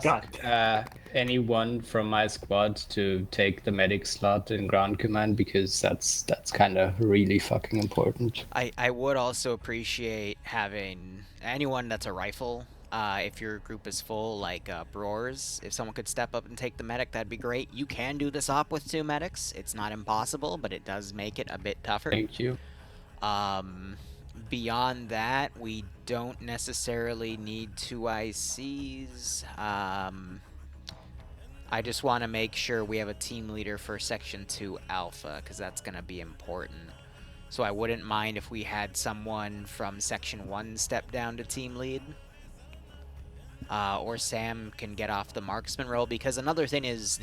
ask anyone from my squad to take the medic slot in ground command, because that's kind of really fucking important. I would also appreciate having anyone that's a rifle. If your group is full, like Brors, if someone could step up and take the medic, that'd be great. You can do this op with 2 medics. It's not impossible, but it does make it a bit tougher. Thank you. Beyond that, we don't necessarily need 2 ICs. I just want to make sure we have a team leader for Section 2 Alpha, because that's going to be important. So I wouldn't mind if we had someone from Section 1 step down to team lead. Or Sam can get off the marksman role, because another thing is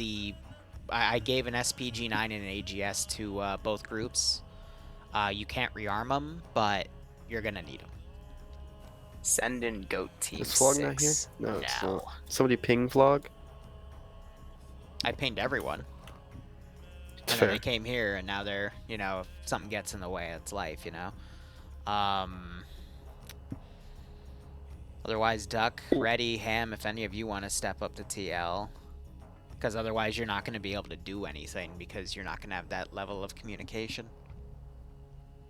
I gave an SPG-9 and an AGS to both groups. You can't rearm them, but you're going to need them. Send in goat team Is Vlog 6 not here? No, it's now. not. Somebody ping Vlog? I pinged everyone. And Fair. then they came here, and now they're, you know, if something gets in the way, it's life, you know? Otherwise, Duck, Reddy, Ham, if any of you want to step up to TL. Because otherwise you're not going to be able to do anything, because you're not going to have that level of communication.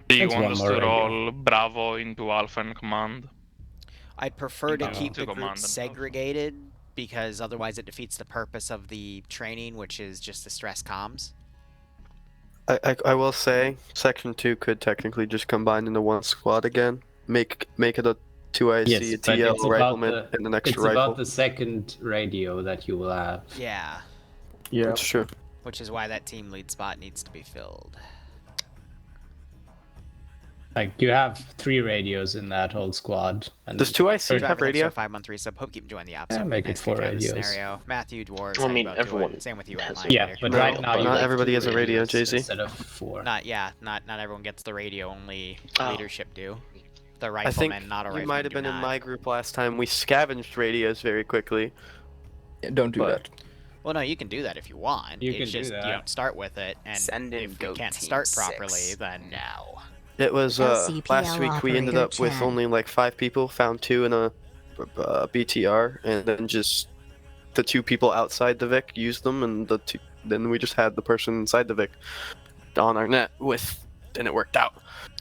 Do you That's want one us more to radio. roll Bravo into Alpha and Command? I'd prefer to No. keep To the command group themselves. segregated, because otherwise it defeats the purpose of the training, which is just to stress comms. I will say, Section 2 could technically just combine into one squad again. Make it a 2 IC, Yes, a but TL, it's rifleman, about and an extra it's rifle. about the second radio that you will have. Yeah, Yeah. That's true. which is why that team lead spot needs to be filled. Like, you have 3 radios in that whole squad. And Does 2 IC Drive have an extra radio? 513 sub. Hope you can join the ops. Yeah, It'd be make it nice to 4 get you out of this radios. scenario. Matthew, Dwarves, I how you mean, about everyone doing? Same with you, has Ant a Line. Yeah, If but you're right ready. now Not you have everybody 2 has a radio, radios Jay-Z. instead of 4. Not everyone gets the radio. Only Oh. leadership do. The I think riflemen, not a you rifleman, might have do been in not. my group last time. We scavenged radios very quickly. Don't do But- that. Well, no, you can do that if you want. You it's can do just that. you don't start with it, and Send in if we goat can't team start 6 properly, then now. It was last week we ended up with chat. only like 5 people, found 2 in a BTR, and then just the 2 people outside the Vic used them, and then we just had the person inside the Vic on our net and it worked out.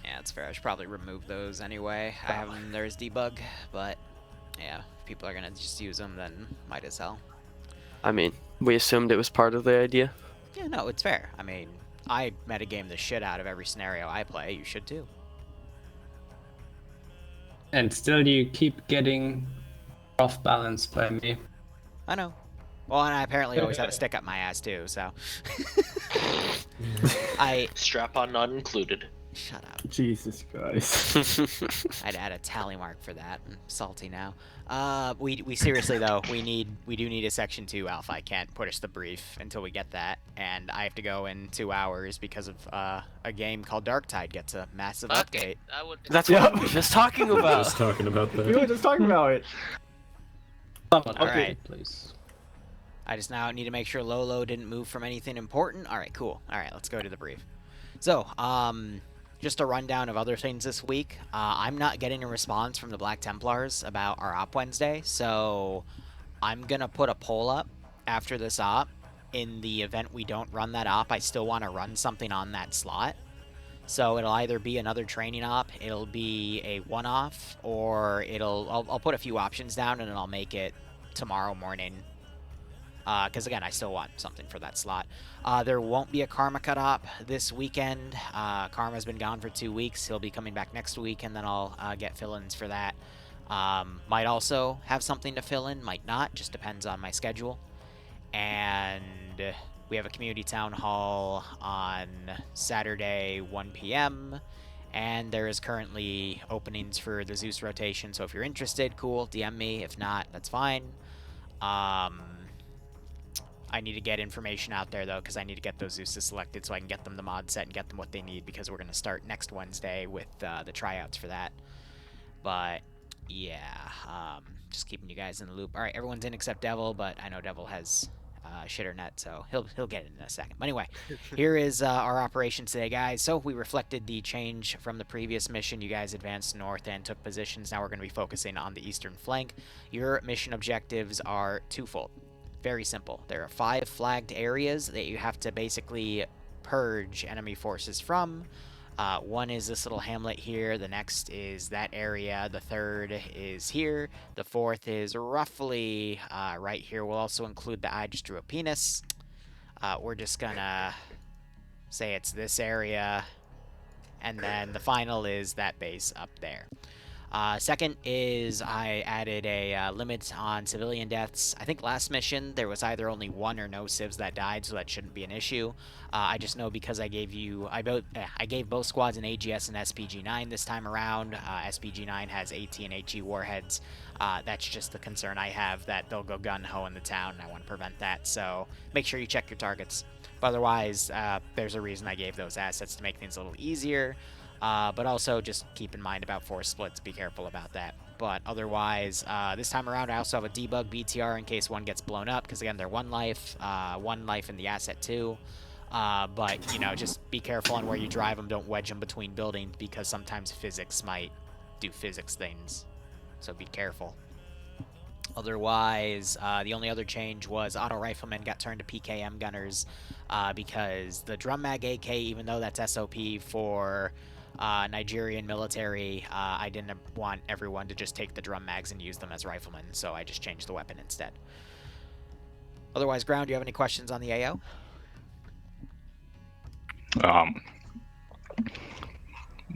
yeah, it's fair. I should probably remove those anyway. I have them there as debug, but yeah, if people are gonna just use them, then might as well. I mean, we assumed it was part of the idea. Yeah, no, it's fair. I mean, I metagame the shit out of every scenario I play. You should too. And still you keep getting off balance by me. I know. Well, and I apparently always have a stick up my ass too, so. Strap on not included. Shut up. Jesus Christ. I'd add a tally mark for that. I'm salty now. We seriously though, we do need a Section 2 Alpha. I can't push the brief until we get that, and I have to go in 2 hours because of a game called Darktide gets a massive update. That's what I was just talking about. Just talking about that. We were just talking about it. Someone All update, right. please. I just now need to make sure Lolo didn't move from anything important. All right, cool. All right, let's go to the brief. So, just a rundown of other things this week. I'm not getting a response from the Black Templars about our Op Wednesday, so I'm going to put a poll up after this op. In the event we don't run that op, I still want to run something on that slot. So it'll either be another training op, it'll be a one-off, or I'll put a few options down and then I'll make it tomorrow morning. Because again, I still want something for that slot. There won't be a Karma cut op this weekend. Karma's been gone for 2 weeks. He'll be coming back next week, and then I'll get fill-ins for that. Might also have something to fill in, might not. Just depends on my schedule. And we have a community town hall on Saturday, 1 p.m. And there is currently openings for the Zeus rotation. So if you're interested, cool, DM me. If not, that's fine. I need to get information out there, though, because I need to get those Zeus's selected so I can get them the mod set and get them what they need, because we're going to start next Wednesday with the tryouts for that. But, yeah, just keeping you guys in the loop. All right, everyone's in except Devil, but I know Devil has shitternet, so he'll get it in a second. But anyway, here is our operation today, guys. So we reflected the change from the previous mission. You guys advanced north and took positions. Now we're going to be focusing on the eastern flank. Your mission objectives are twofold. Very simple. There are 5 flagged areas that you have to basically purge enemy forces from. One is this little hamlet here, the next is that area, the third is here, the fourth is roughly right here. We'll also include the I just drew a penis. We're just gonna say it's this area, and then the final is that base up there. Second is I added a limit on civilian deaths. I think last mission there was either only 1 or no civs that died, so that shouldn't be an issue. I just know because I gave both squads an AGS and SPG-9 this time around. SPG-9 has AT and HE warheads. That's just the concern I have, that they'll go gun-ho in the town, and I want to prevent that. So make sure you check your targets. But otherwise, there's a reason I gave those assets to make things a little easier. But also just keep in mind about force splits. Be careful about that. But otherwise, this time around, I also have a debug BTR in case one gets blown up, because again, they're 1 life in the asset too. But, you know, just be careful on where you drive them. Don't wedge them between buildings, because sometimes physics might do physics things. So be careful. Otherwise, the only other change was auto riflemen got turned to PKM gunners, because the drum mag AK, even though that's SOP for Nigerian military, I didn't want everyone to just take the drum mags and use them as riflemen, so I just changed the weapon instead. Otherwise, Ground, do you have any questions on the AO?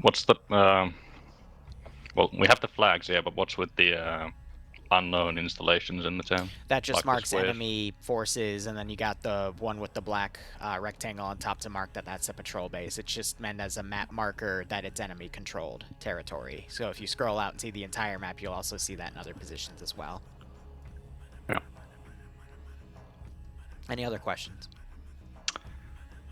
What's the well, we have the flags here, but what's with the unknown installations in the town? That just Like the marks squares? enemy forces, and then you got the one with the black rectangle on top to mark that that's a patrol base. It's just meant as a map marker that it's enemy-controlled territory. So if you scroll out and see the entire map, you'll also see that in other positions as well. Yeah. Any other questions?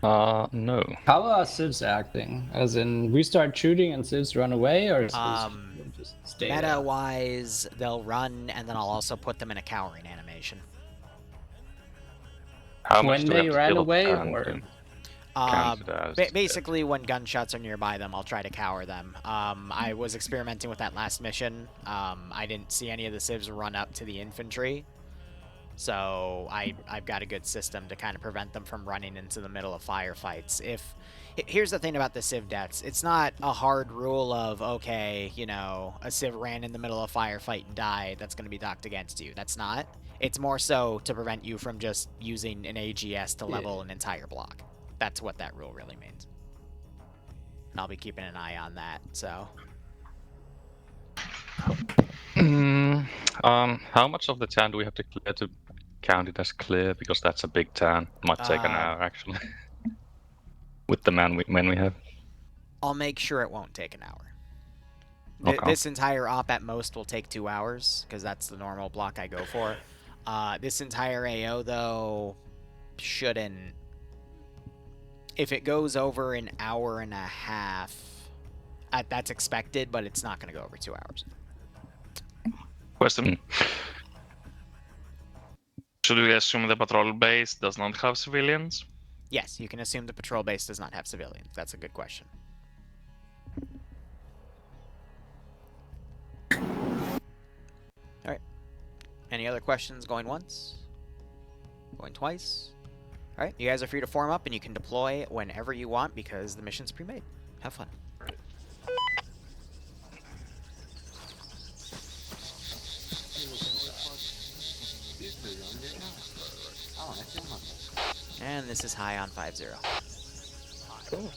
No. How are civs acting? As in, we start shooting and civs run away, or civs just stay there? Meta-wise, they'll run, and then I'll also put them in a cowering animation. How much When do we they have to ran kill away, the town or to count it as basically, when gunshots are nearby them, I'll try to cower them. I was experimenting with that last mission. I didn't see any of the civs run up to the infantry. So I've got a good system to kind of prevent them from running into the middle of firefights. Here's the thing about the civ deaths. It's not a hard rule of, okay, you know, a civ ran in the middle of a firefight and died, that's going to be docked against you. That's not. It's more so to prevent you from just using an AGS to level an entire block. That's what that rule really means. And I'll be keeping an eye on that, so. How much of the town do we have to clear to count it as clear? Because that's a big town. Might take an hour, actually. With the men we have. I'll make sure it won't take an hour. Okay. This entire op at most will take 2 hours, because that's the normal block I go for. This entire AO, though, shouldn't... If it goes over an hour and a half, that's expected, but it's not going to go over 2 hours. Question. Should we assume the patrol base does not have civilians? Yes, you can assume the patrol base does not have civilians. That's a good question. Alright. Any other questions going once? Going twice? Alright, you guys are free to form up, and you can deploy whenever you want because the mission's pre-made. Have fun. And this is high on 5-0. Cool.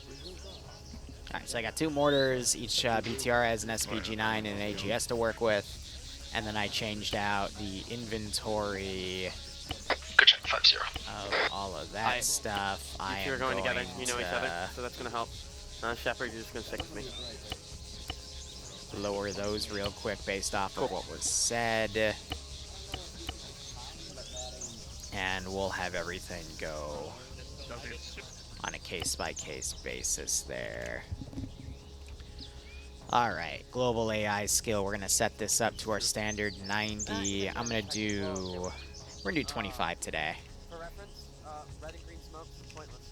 Alright, so I got 2 mortars. Each BTR has an SPG-9 and an AGS to work with. And then I changed out the inventory Good job, 5-0. of all of that stuff. I am You're going together. You know each other, to so that's gonna help. Shepard, you're just gonna stick with me. lower those real quick based off of what was said. And we'll have everything go on a case-by-case basis there. Alright, global AI skill. We're going to set this up to our standard 90. We're going to do 25 today. No, it's pointless.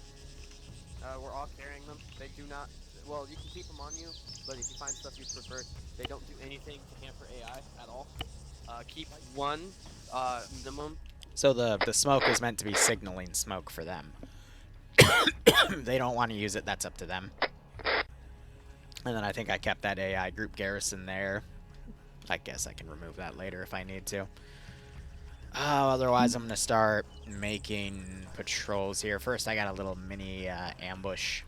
We're all carrying them. They do not. Well, you can keep them on you, but if you find stuff you prefer, they don't do anything to hamper AI at all. Keep one minimum. So the smoke is meant to be signaling smoke for them. If they don't want to use it, that's up to them. And then I think I kept that AI group garrison there. I guess I can remove that later if I need to. Otherwise, I'm going to start making patrols here. First, I got a little mini ambush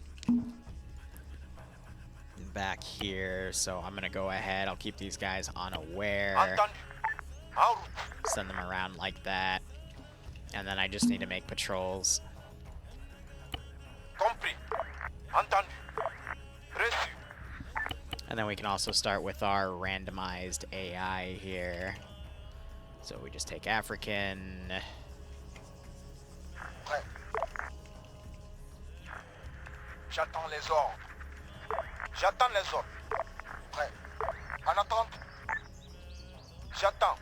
back here, so I'm going to go ahead. I'll keep these guys unaware. Send them around like that. And then I just need to make patrols. And then we can also start with our randomized AI here. So we just take African. J'attends les ordres. J'attends les ordres. Prêt. En attente. J'attends.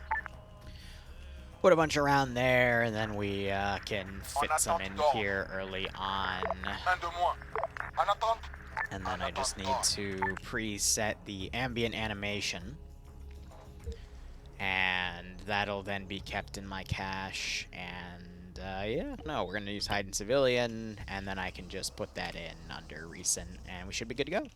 Put a bunch around there, and then we can fit some in here early on. Un de moins. En attente. And then I just need to preset the ambient animation. And that'll then be kept in my cache. And yeah, no, we're going to use hide in civilian. And then I can just put that in under recent. And we should be good to go.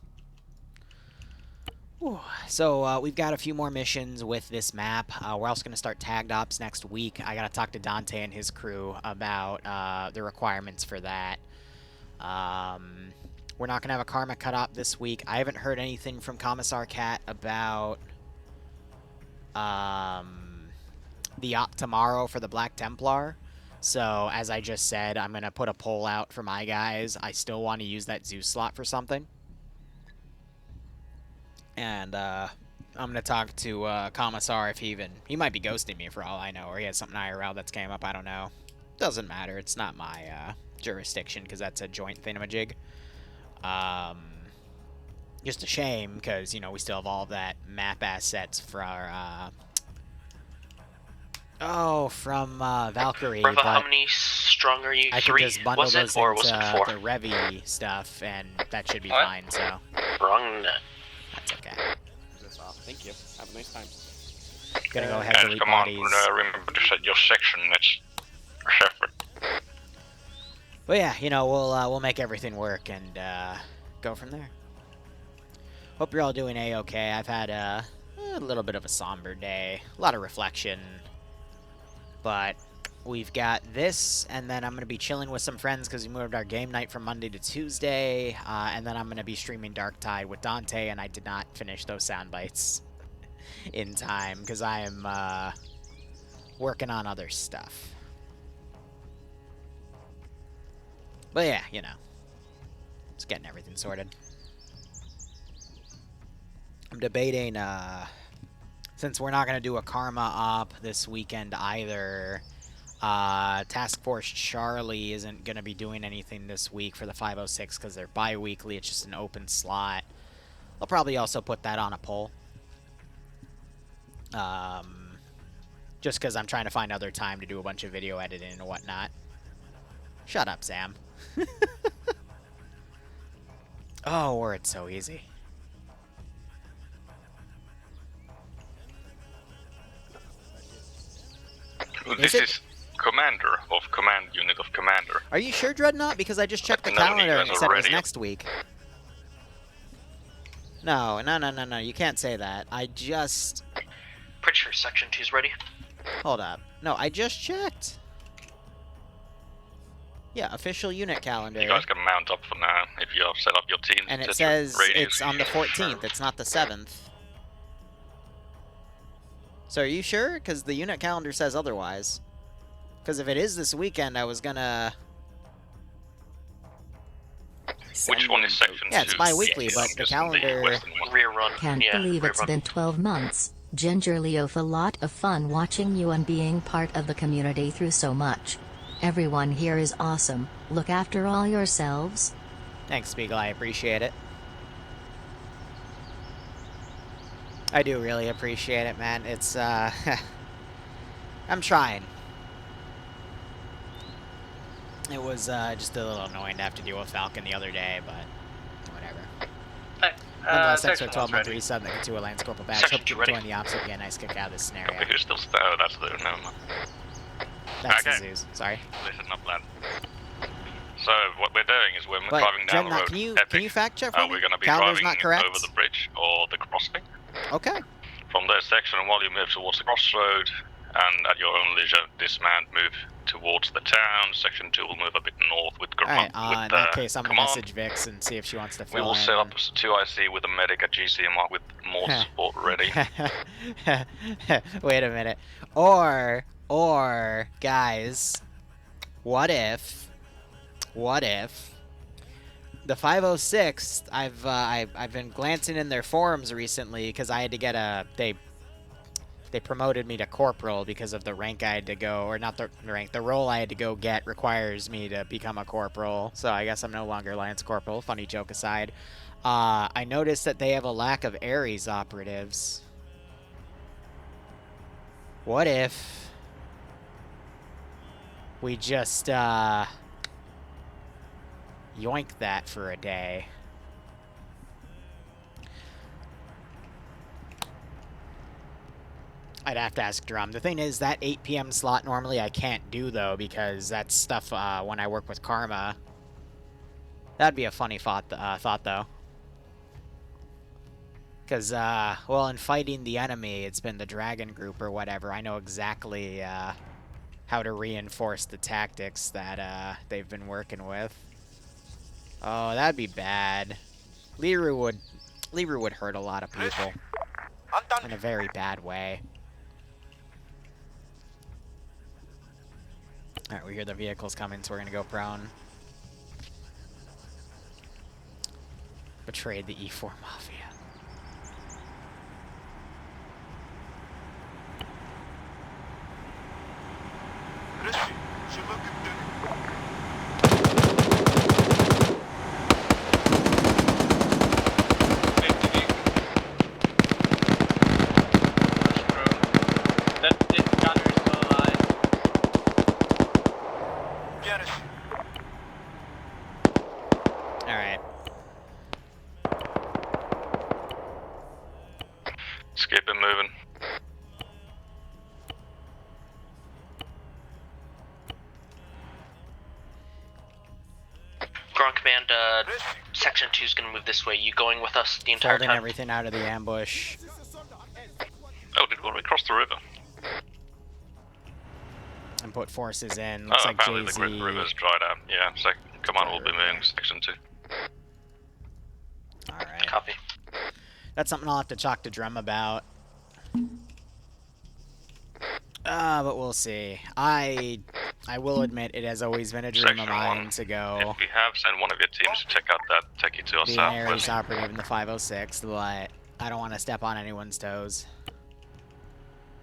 Whew. So we've got a few more missions with this map. We're also going to start tagged ops next week. I got to talk to Dante and his crew about the requirements for that. We're not going to have a Karma cut-op this week. I haven't heard anything from Commissar Cat about the op tomorrow for the Black Templar. So, as I just said, I'm going to put a poll out for my guys. I still want to use that Zeus slot for something. And I'm going to talk to Commissar if he might be ghosting me for all I know, or he has something IRL that's came up, I don't know. Doesn't matter, it's not my jurisdiction, because that's a joint thingamajig. Just a shame, because, you know, we still have all that map assets for our, from Valkyrie. Brother, but how many strong are you? I can 3? just bundle Was those it, or was it into 4? the Revy stuff, and that should be What? fine, so Wrong. that's okay. Thank you. Have a nice time. Gonna go ahead Guys, and delete come on, bodies. remember to set your section. It's separate. But yeah, you know, we'll make everything work and go from there. Hope you're all doing a-okay. I've had a little bit of a somber day, a lot of reflection, but we've got this, and then I'm going to be chilling with some friends because we moved our game night from Monday to Tuesday, and then I'm going to be streaming Darktide with Dante, and I did not finish those sound bites in time because I am working on other stuff. But yeah, you know, just getting everything sorted. I'm debating, since we're not going to do a Karma op this weekend either, Task Force Charlie isn't going to be doing anything this week for the 506 because they're bi-weekly. It's just an open slot. I'll probably also put that on a poll. Just because I'm trying to find other time to do a bunch of video editing and whatnot. Shut up, Sam. Oh, were it so easy. This is commander of command unit of commander. Are you sure, Dreadnought? Because I just checked the No, you calendar and guys it said it was already- next week. No, you can't say that. I just... Pretty sure section 2's ready. Hold up. No, I just checked. Yeah, official unit calendar. You guys can mount up for now if you have set up your team. And it set your says radius. it's on the 14th. It's not the 7th. So are you sure? Because the unit calendar says otherwise. Because if it is this weekend, I was gonna... Which one is section 2? Yeah, it's bi-weekly, but the Just calendar... western one. Rear run. Can't yeah, believe rear it's run. been 12 months. Gingerly of a lot of fun watching you and being part of the community through so much. Everyone here is awesome. Look after all yourselves. Thanks, Spiegel. I appreciate it. I do really appreciate it, man. It's, I'm trying. It was just a little annoying to have to deal with Falcon the other day, but whatever. Hey, Section Section 12 1's month ready. resub that to Alliance Corporal badge. Section Hope 2 you ready. join the ops. Hope you get a nice kick out of this scenario. Who's still there? That's the no. That's Okay. the Zeus. Sorry. Listen up, lad. So what we're doing is we're But driving down Jen, the road. can you Epic. fact check for me? We're gonna be Calendar's driving not correct? over the bridge or the crossing. Okay. From their section, while you move towards the crossroad, and at your own leisure, dismount, move towards the town. Section 2 will move a bit north with Alright, with in that case, I'm gonna command. message Vix and see if she wants to We fill will in. set up 2 IC with a medic at GCMR with more support ready. Wait a minute. Or, guys, what if the 506? I've been glancing in their forums recently because I had to get they promoted me to corporal because of the rank I had to go, or not the rank, the role I had to go get requires me to become a corporal. So I guess I'm no longer Alliance Corporal. Funny joke aside. I noticed that they have a lack of Ares operatives. What if we just yoink that for a day? I'd have to ask Drum. The thing is, that 8 p.m. slot normally I can't do, though, because that's stuff when I work with Karma. That'd be a funny thought, though. Because, well, in fighting the enemy, it's been the Dragon Group or whatever. I know exactly how to reinforce the tactics that they've been working with. Oh, that'd be bad. Liru would hurt a lot of people in a very bad way. Alright, we hear the vehicles coming, so we're gonna go prone. Betrayed the E4 Mafia. Reçu. Je m'occupe de lui. Bien reçu. Alright. Skip it moving. Ground Command, Section 2 is going to move this way. You going with us the entire Folding time? everything out of the ambush. Oh, did we cross the river? And put forces in. Looks like apparently the Jay-Z. river's dried out. Yeah, command will be moving section 2. Alright. Copy. That's something I'll have to talk to Drum about. But we'll see. I will admit it has always been a dream of Section mine 1. to go If we have, send one of your teams to check out that techie to our be an Ares southwest. operative in the 506, but I don't want to step on anyone's toes.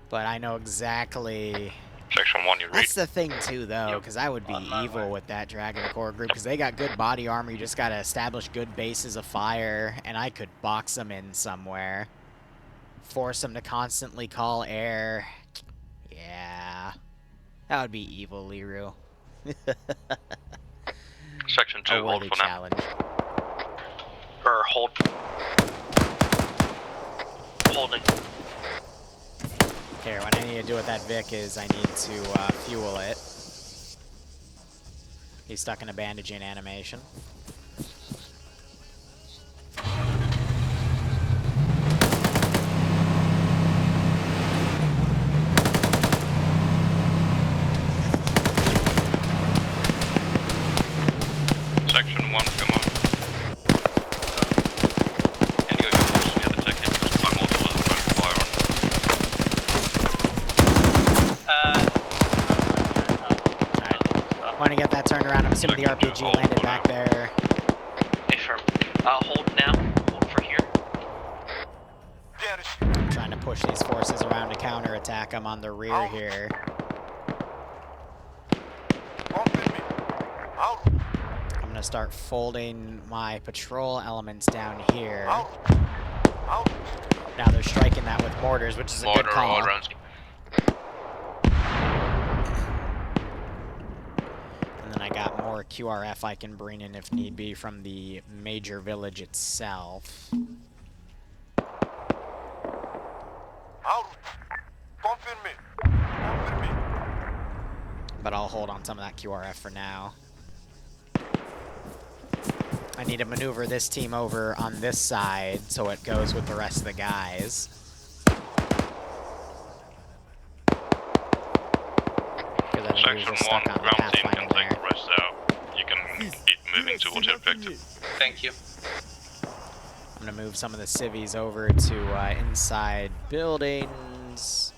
But I know exactly... Section 1, you read. That's the thing, too, though, because I would be evil with that Dragon Core group, because they got good body armor, you just gotta establish good bases of fire, and I could box them in somewhere. Force them to constantly call air. Yeah. That would be evil, Liru. Section 2, A hold worthy for now. challenge. Or hold. Holding. Here, what I need to do with that Vic is I need to fuel it. He's stuck in a bandaging animation. Section 1, come on. And you can watch the other techie, because I'm also trying to fire on. Alright. Want to get that turned around. I'm assuming the RPG landed back there. Affirm. Hold now. Hold for here. Bien reçu. I'm trying to push these forces around to counterattack them on the rear here. Pompe ennemi. En route. I'm going to start folding my patrol elements down here. En route. En route. Now they're striking that with mortars, which is a good call. And then I got more QRF I can bring in if need be from the major village itself. But I'll hold on some of that QRF for now. I need to maneuver this team over on this side so it goes with the rest of the guys. Section 1, ground team can take the rest out. You can keep moving towards your objective. Thank you. I'm gonna move some of the civvies over to inside buildings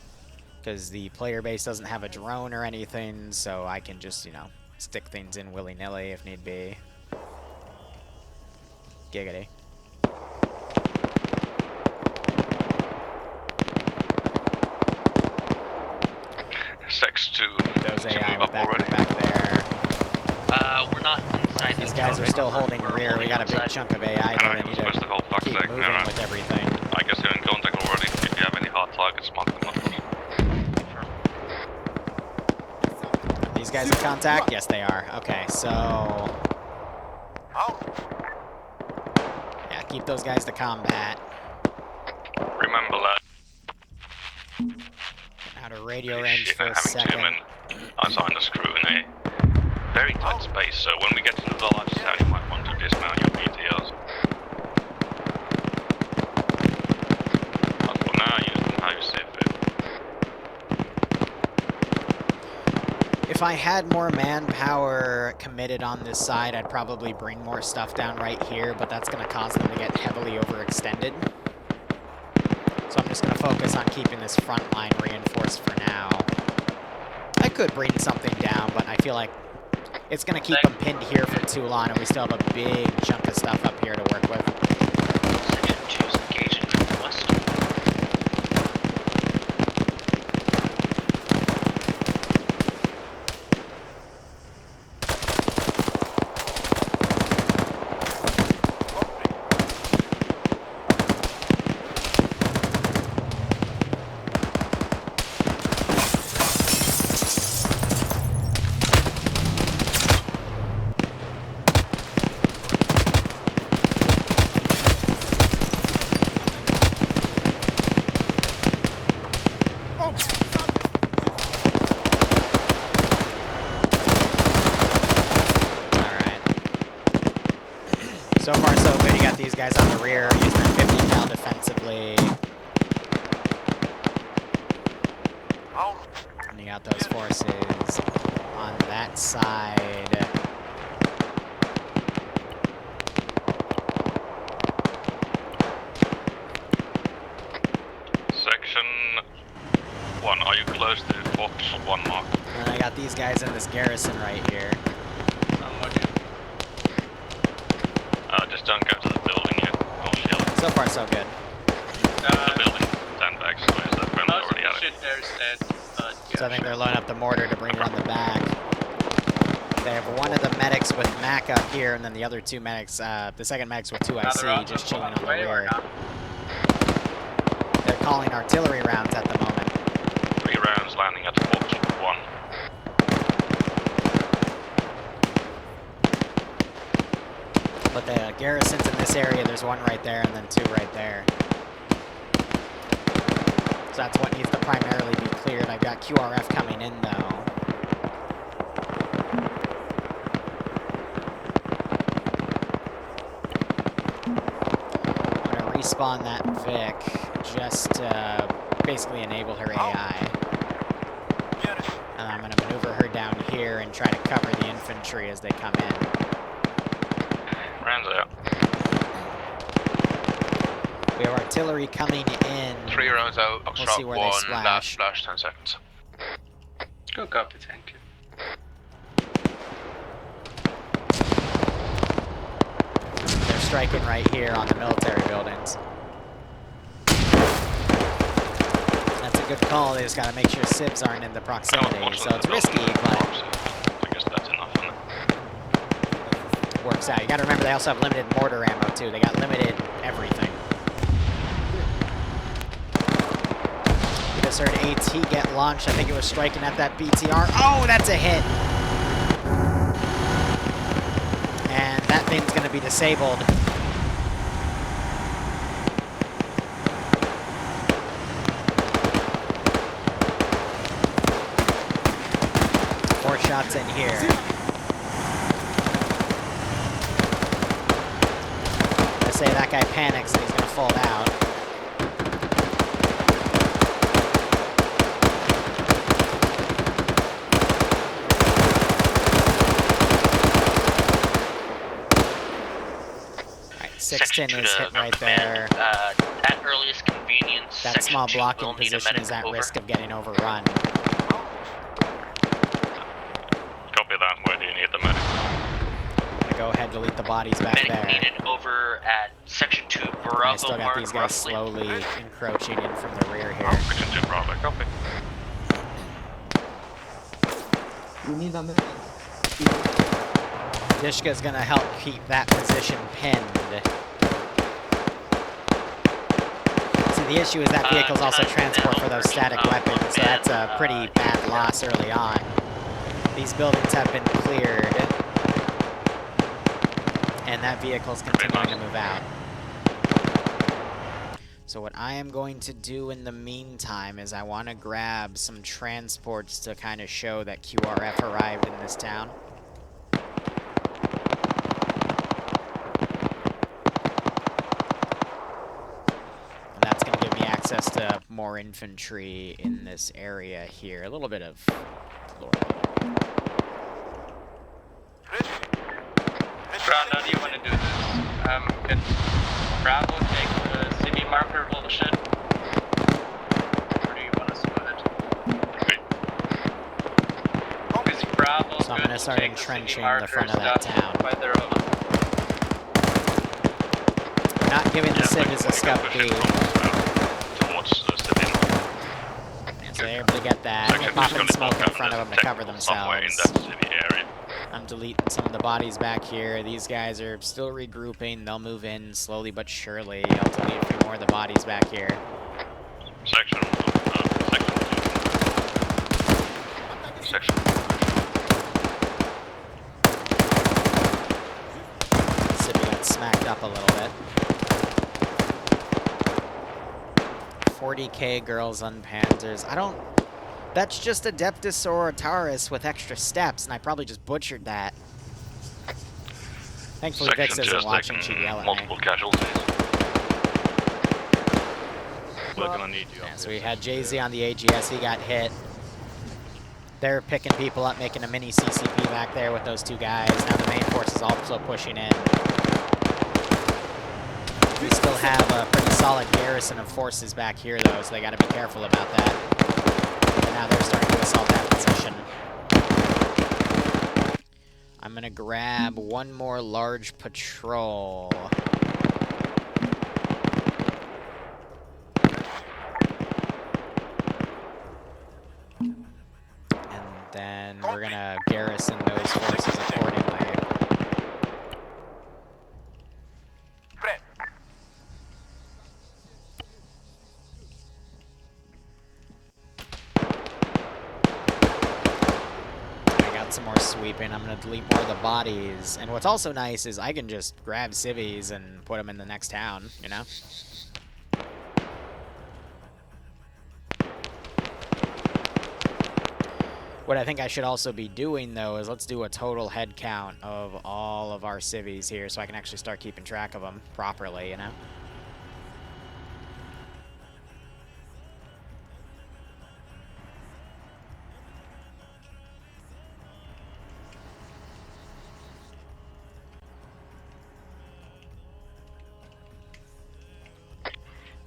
because the player base doesn't have a drone or anything, so I can just, you know, stick things in willy-nilly if need be. Giggity. Sex 2. Those AI back there. We're not inside. These guys are still holding rear. We got a big chunk of AI that I need to keep moving with everything. I guess you're in contact already. If you have any hard targets, mark them up. These guys in contact? Yes, they are. Okay, so... yeah, keep those guys to combat. Remember that. Out of radio range for a second. Assigned us crew in a very tight space, so when we get to the large town, you might want to dismount your BTRs. But for now, use them how you see fit. If I had more manpower committed on this side, I'd probably bring more stuff down right here, but that's going to cause them to get heavily overextended. So I'm just going to focus on keeping this front line reinforced for now. I could bring something down, but I feel like it's going to keep them pinned here for too long, and we still have a big chunk of stuff up here to work with. Section 2's engaging from the west. So far, so good. You got these guys on the rear, using their 50 cal defensively. And you got those forces on that side. Section 1, are you close to Fox 1 mark? And I got these guys in this garrison right here. Just don't go to the building yet. I'll shield. So far, so good. The building, sandbags, so is that friendly already at it? So I think they're loading up the mortar to bring it on the back. They have one of the medics with MAC up here, and then the other two medics, the second medic's with 2 IC, just chilling on the rear. They're calling artillery rounds at the moment. 3 rounds landing at Fox 1. But the garrisons in this area, there's one right there and then 2 right there. So that's what needs to primarily be cleared. I've got QRF coming in though. I'm gonna respawn that Vic just to basically enable her AI. And I'm gonna maneuver her down here and try to cover the infantry as they come in. Rounds out. We have artillery coming in. 3 rounds out. We'll see where they splash. Last 10 seconds. Good copy, thank you. They're striking right here on the military buildings. That's a good call. They just gotta make sure civs aren't in the proximity. So it's risky, but I guess that's enough, isn't it? works out. You gotta remember they also have limited mortar ammo too. They got limited everything. We just heard AT get launched. I think it was striking at that BTR. Oh, that's a hit. be disabled. Four shots in here. I say that guy panics and he's gonna fall out. Sexton is hit right there. At earliest convenience, that small blocking position is at risk of getting overrun. Copy that. Where do you need the medic? I'm gonna go ahead and delete the bodies back medic there. needed over at Section 2 Bravo. I still got these guys slowly encroaching in from the rear here. Section 2 Bravo, copy. We need that medic. Dishka's gonna help keep that position pinned. See, the issue is that vehicle's also transport for those static weapons, so that's a pretty bad loss early on. These buildings have been cleared, and that vehicle's continuing to move out. So what I am going to do in the meantime is I want to grab some transports to kind of show that QRF arrived in this town. Access to more infantry in this area here. A little bit of glory. Brown, how do you want to do this? Can Bravo take the city marker bullshit? Or do you want to smooth it? Because Bravo. So I'm going to start entrenching the front of that town. By their own. We're not giving the civs a scuff B. So they're able to get that. They're popping smoke in front of them to cover themselves. I'm deleting some of the bodies back here. These guys are still regrouping. They'll move in slowly but surely. I'll delete a few more of the bodies back here. Section 2. Sippy got smacked up a little bit. 40k girls on Panzers. I don't... That's just Adeptus Orataris with extra steps, and I probably just butchered that. Thankfully, Vix isn't watching. She'd yell at multiple me. Casualties. We're gonna need you. Yeah, so we had Jay-Z on the AGS. He got hit. They're picking people up, making a mini CCP back there with those two guys. Now the main force is also pushing in. We still have a pretty solid garrison of forces back here, though, so they got to be careful about that. And now they're starting to assault that position. I'm going to grab one more large patrol. And then we're going to garrison those forces accordingly. Some more sweeping. I'm going to delete more of the bodies. And what's also nice is I can just grab civvies and put them in the next town, you know? What I think I should also be doing, though, is let's do a total head count of all of our civvies here so I can actually start keeping track of them properly, you know?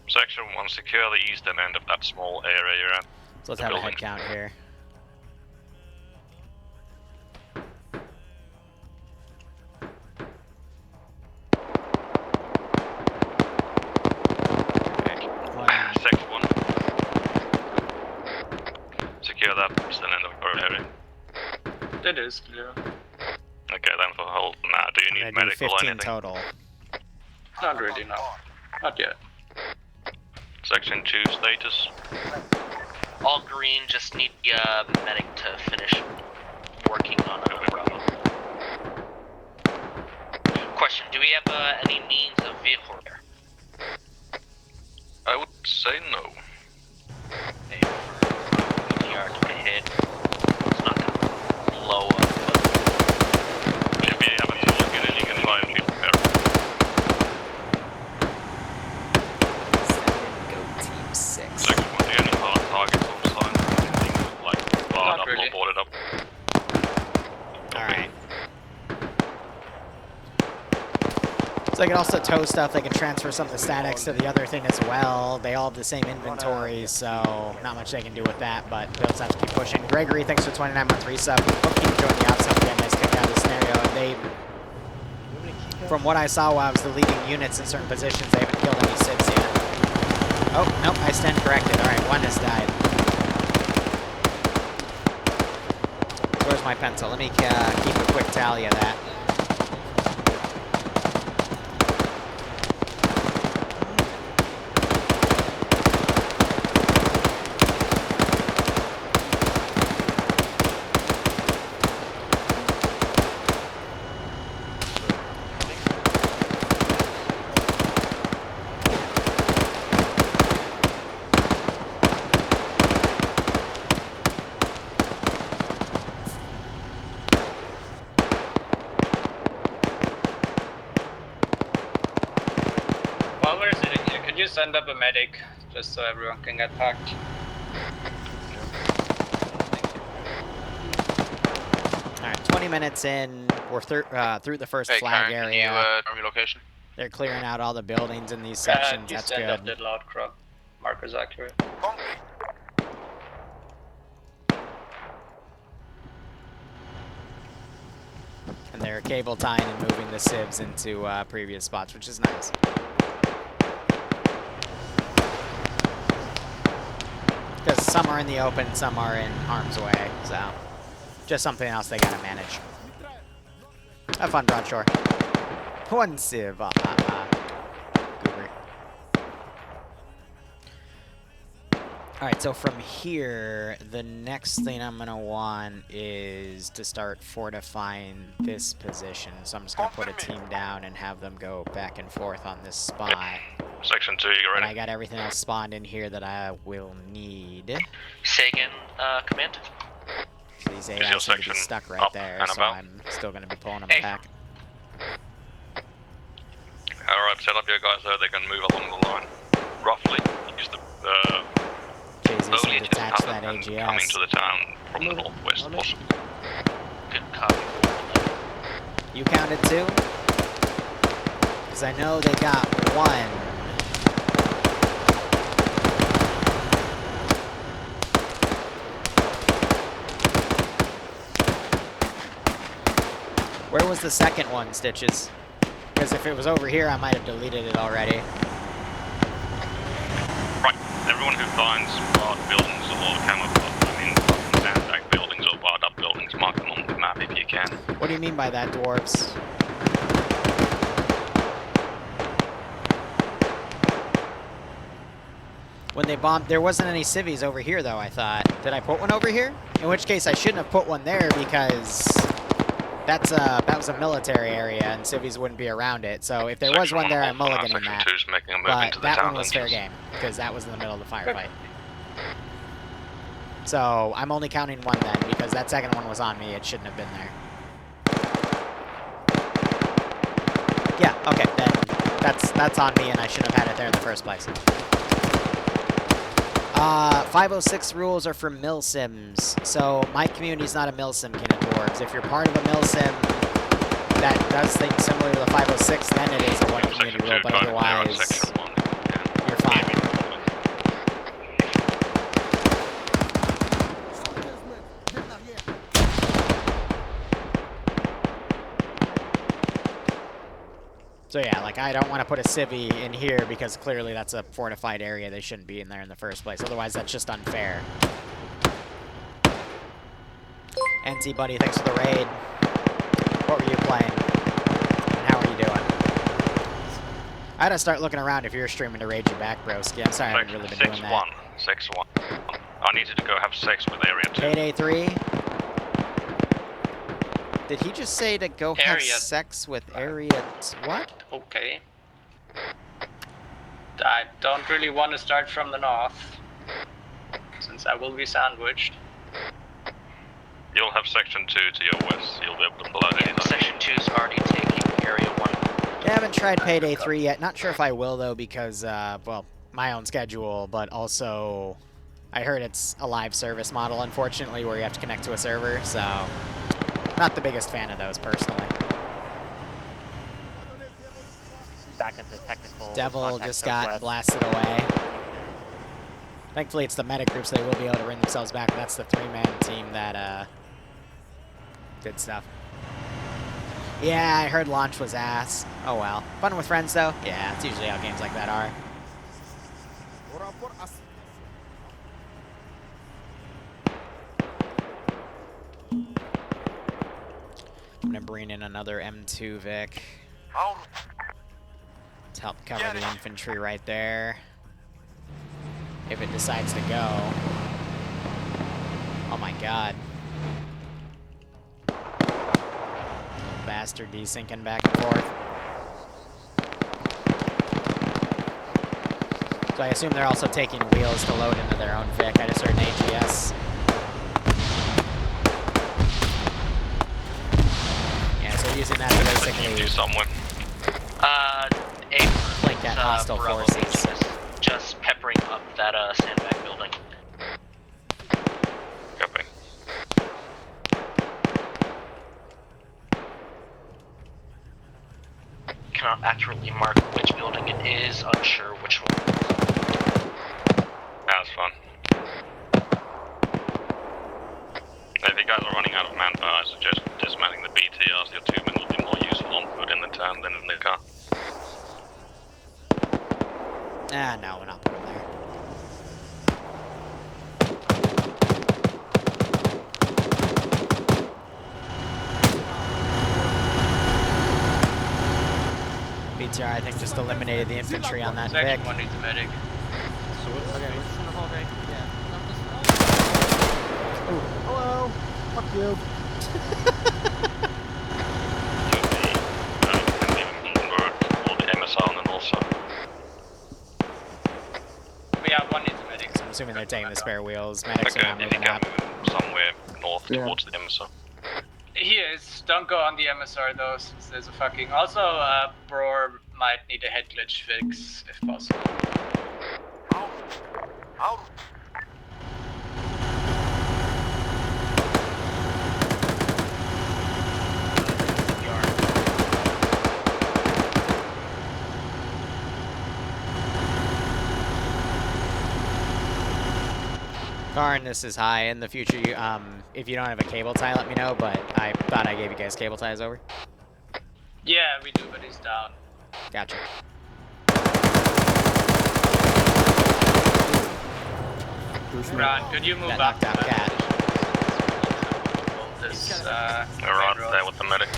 Section 1, secure the eastern end of that small area you're at. So let's have a head count here. Section 1. Secure that eastern end of the area. That is clear. Okay, then for hold now, do you need medical or 15 anything? total. Not really, no. Not yet. Section 2 status. All green, just need medic to finish working on Bravo. Question, do we have any means of vehicle repair? I would say no. BTR to hit. It's not gonna blow up, but If you haven't told it, you can try and be prepared. Go Team 6. Second one, do you any hard targets on sign? Anything like barred up really. or boarded up? Alright. So they can also tow stuff, they can transfer some of the statics to the other thing as well. They all have the same inventory, so not much they can do with that, but they'll just have to keep pushing. Gregory, thanks for 29 month resub. Hope you enjoyed the outside. We had a nice kick out of the scenario, and they, from what I saw while I was deleting units in certain positions, they haven't killed any civs yet. Oh, nope, I stand corrected. Alright, one has died. Where's my pencil? Let me keep a quick tally of that. While we're sitting here, could you send up a medic just so everyone can get packed? Alright, 20 minutes in, we're through the first flag area. tell me location? They're clearing out all the buildings in these sections, You that's send up good. the loud crop. Marker's accurate. And they're cable tying and moving the civs into previous spots, which is nice. Because some are in the open, some are in harm's way, so just something else they gotta manage. Have fun, Broadshore. One civ. Goober. Alright, so from here, the next thing I'm gonna want is to start fortifying this position. So I'm just gonna put a team down and have them go back and forth on this spot. Section 2, you And ready? I got everything else spawned in here that I will need. Say again, command? So these your AIs seem to be section stuck right up there, and so about? I'm still gonna be pulling them Hey. back. Alright, set up your guys so they can move along the line. Roughly, use the Jesus, need foliage to is attach that coming into AGS. the town from the northwest, possibly. Good copy. You counted two? Because I know they got one. Where was the second one, Stitches? Because if it was over here, I might have deleted it already. Right, everyone who finds barred buildings or sandbag buildings or barred up buildings, mark them on the map if you can. What do you mean by that, dwarves? When they bombed, there wasn't any civvies over here, though, I thought. Did I put one over here? In which case, I shouldn't have put one there because that was a military area and civvies wouldn't be around it. So if there was one there, I'm mulliganing that. Section 2's making a move But into the that town one was fair entrance. game because that was in the middle of the firefight. So I'm only counting one then because that second one was on me. It shouldn't have been there. Yeah, okay, then that's on me and I shouldn't have had it there in the first place. 506 rules are for milsims. So my community's not a milsim, kin of dwarves. If you're part of a milsim that does things similar to the 506, then it is a one community rule, but otherwise you're fine. So yeah, like I don't want to put a civvy in here because clearly that's a fortified area. They shouldn't be in there in the first place. Otherwise, that's just unfair. NT Buddy, thanks for the raid. What were you playing? And how are you doing? I had to start looking around if you're streaming to raid you back, broski. I'm sorry I haven't really been doing that. 6-1. I needed to go have sex with Area 2. Payday 3. Did he just say to go have Area. sex with area? What? Okay. I don't really want to start from the north, since I will be sandwiched. You'll have section 2 to your west. You'll be able to pull out anytime. Section 2's already taking area 1. I haven't tried Payday 3 yet. Not sure if I will, though, because, well, my own schedule, but also I heard it's a live service model, unfortunately, where you have to connect to a server, so not the biggest fan of those, personally. Back at the technical. Devil just got blasted away. Thankfully, it's the meta group, so they will be able to bring themselves back. That's the 3-man team that did stuff. Yeah, I heard launch was ass. Oh well. Fun with friends, though? Yeah, it's usually how games like that are. I'm gonna bring in another M2 Vic to help cover the infantry right there. If it decides to go. Oh my god. Little bastard desyncing back and forth. So I assume they're also taking wheels to load into their own Vic. I just heard an AGS. Yeah, so using that to basically someone. flank at hostile forces. Just peppering up that sandbag building. Copy. Cannot accurately mark which building it is, unsure which one. That's fun. If you guys are running out of manpower, I suggest dismounting the BTRs. Your 2 men will be more useful on foot in the town than in the car. Ah, no, we're not putting them there. BTR, I think, just eliminated the infantry on that Vic. Section 1 needs a medic. Hello. Fuck you. One needs a medic. So I'm assuming they're taking the spare wheels. Medics are not if you moving can up. move somewhere north towards the MSO. He is. Don't go on the MSR though, since there's a fucking. Also, Bror might need a head glitch fix if possible. Out. Karn, this is high. In the future, you, if you don't have a cable tie, let me know, but I thought I gave you guys cable ties over. Yeah, we do, but he's down. Gotcha. Ron, could you move That up? knocked out Cat. This, They're right there with the medic.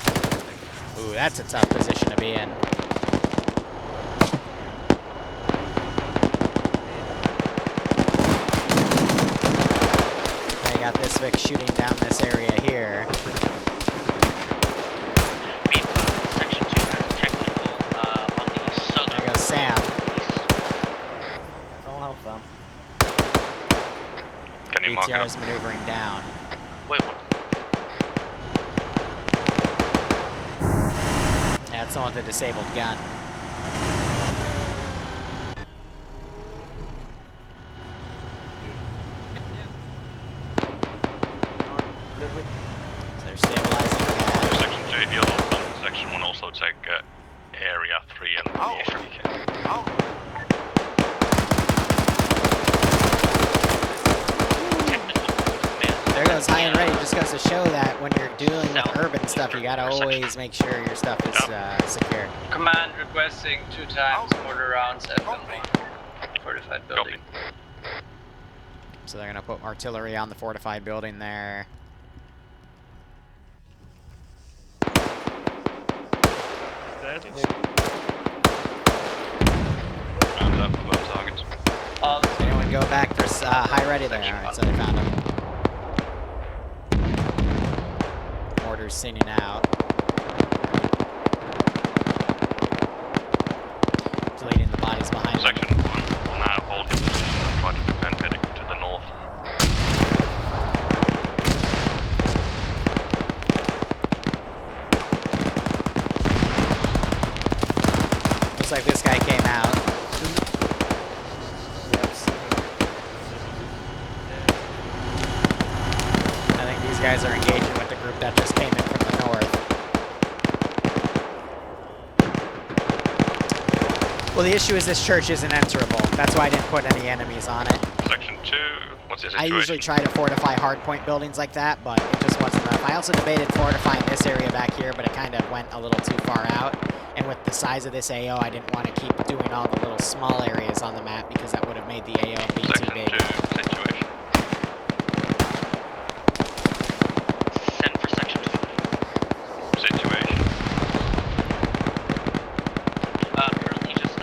Ooh, that's a tough position to be in. I got this Vic shooting down this area here. Section 2 has technical on the southern. There goes Sam. I'll help them. Can you mark it BTR up? is maneuvering down. Wait, what? Yeah, it's the one with the disabled gun. So they're stabilizing Cat. Section 2, if you're not done, Section 1 also take Area 3 and if you can. There goes high and ready. Just goes to show that when you're dealing with urban stuff, you gotta always make sure your stuff is secure. Command requesting 2 times mortar rounds at the fortified building. So they're gonna put artillery on the fortified building there. Round up above targets. Anyone go back for high ready there? Alright, so they found him. mortars singing out. Deleting the bodies behind them. Section 1 will now hold its position and try to defend heading to the north. Looks like this guy came out. I think these guys are engaging with the group that just came in from the north. Well, the issue is this church isn't enterable. That's why I didn't put any enemies on it. Section 2, what's the I situation? usually try to fortify hardpoint buildings like that, but it just wasn't enough. I also debated fortifying this area back here, but it kind of went a little too far out. And with the size of this AO, I didn't want to keep doing all the little small areas on the map because that would have made the AO be too big. Section 2, situation. Send for section 2. Situation. Currently just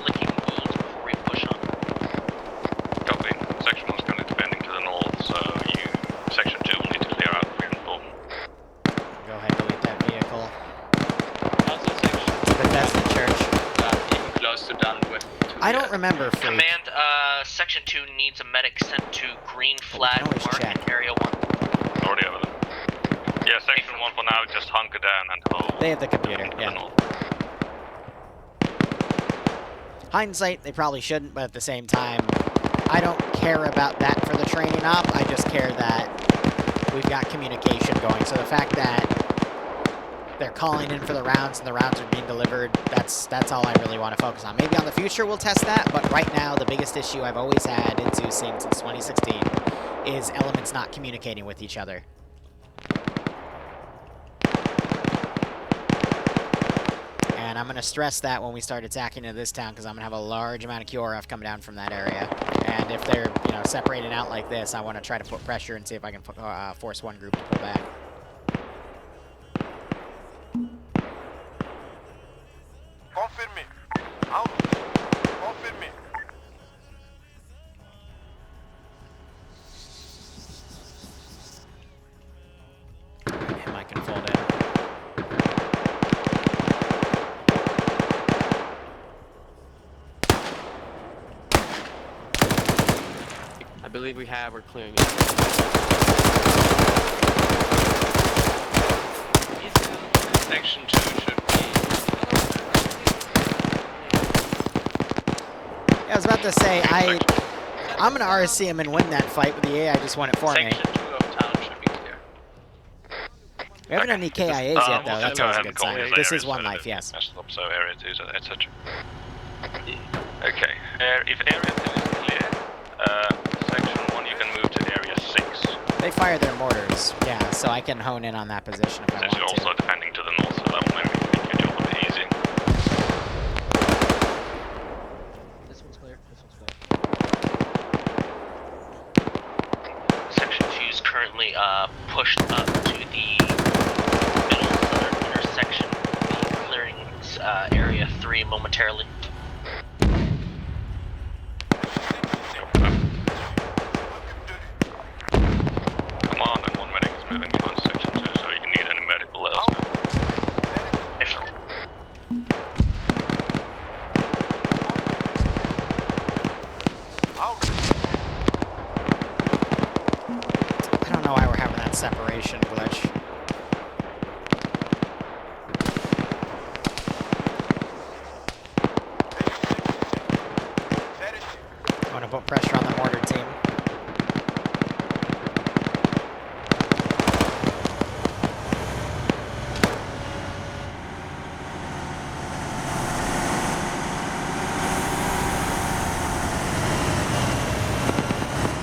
licking wounds before we push on. Copy. Section 1's currently defending to the north, so Section 2 will need to clear out 3 and 4. Go ahead, delete that vehicle. Also, section Bethesda Church. getting close to done with. I don't remember, Freak. Command, section 2 needs a medic sent to green flag always mark check. in area 1. Already over there. Yeah, Section 1 for now, just hunker down and hold. They have the computer, to the yeah. north. Hindsight, they probably shouldn't, but at the same time, I don't care about that for the training op. I just care that we've got communication going. So the fact that they're calling in for the rounds and the rounds are being delivered, that's all I really want to focus on. Maybe on the future we'll test that, but right now the biggest issue I've always had in Zeusing since 2016 is elements not communicating with each other. And I'm going to stress that when we start attacking into this town, because I'm going to have a large amount of QRF coming down from that area. And if they're, separated out like this, I want to try to put pressure and see if I can force one group to pull back. Confirmé. Out. Confirmé. Him I can fold in. I believe we're clearing it. Section 2 should be. Yeah, I was about to say, I'm going to RSC him and win that fight, but the AI just won it for me. Section 2 of town should be clear. We haven't done any KIAs yet, though. We'll That's just go always a ahead good and call sign. these This areas is one so life, that yes. messed up, so area 2, so etc. Okay, if area 2 is clear, section 1 you can move to area 6. They fire their mortars, yeah, so I can hone in on that position if I Since you're want to. also defending to the north, so that will maybe make your job a bit easy. This one's clear. This one's clear. Section 2 is currently pushed up to the middle southern intersection, clearing area 3 momentarily. Come on, and one medic is moving behind section 2, so you need any medical, let us know. Excellent. I don't know why we're having that separation glitch. I want to put pressure on the mortar team.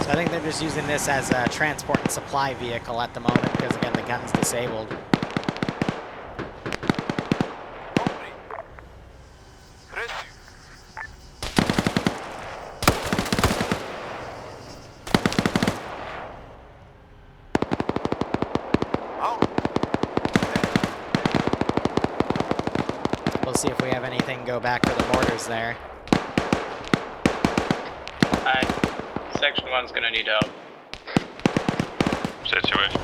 So I think they're just using this as a transport and supply vehicle at the moment because, again, the gun's disabled. We'll see if we have anything go back for the mortars there. Section 1's gonna need help. Situation.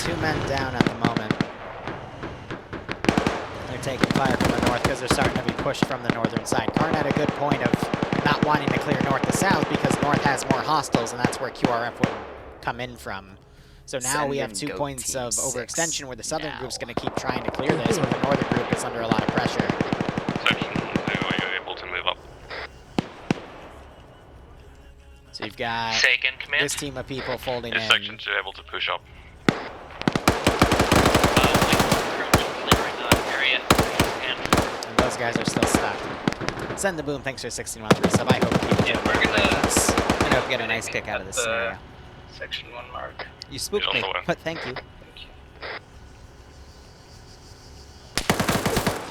2 men down at the moment. They're taking fire from the north because they're starting to be pushed from the northern side. Karn had a good point of not wanting to clear north to south because north has more hostiles, and that's where QRF would come in from. So now we have 2 points of overextension where the southern group's going to keep trying to clear this, but the northern group is under a lot of pressure. Section 2, are you able to move up? So you've got Say again, command. this team of people folding Is in. Section 2 able to push up? Area. And those guys are still stuck. Send the boom, thanks for 16 months for the sub. I hope people Yeah, we're gonna I hope get a nice kick out of this scenario. Section 1 mark. You spooked He's me, on the way. but thank you.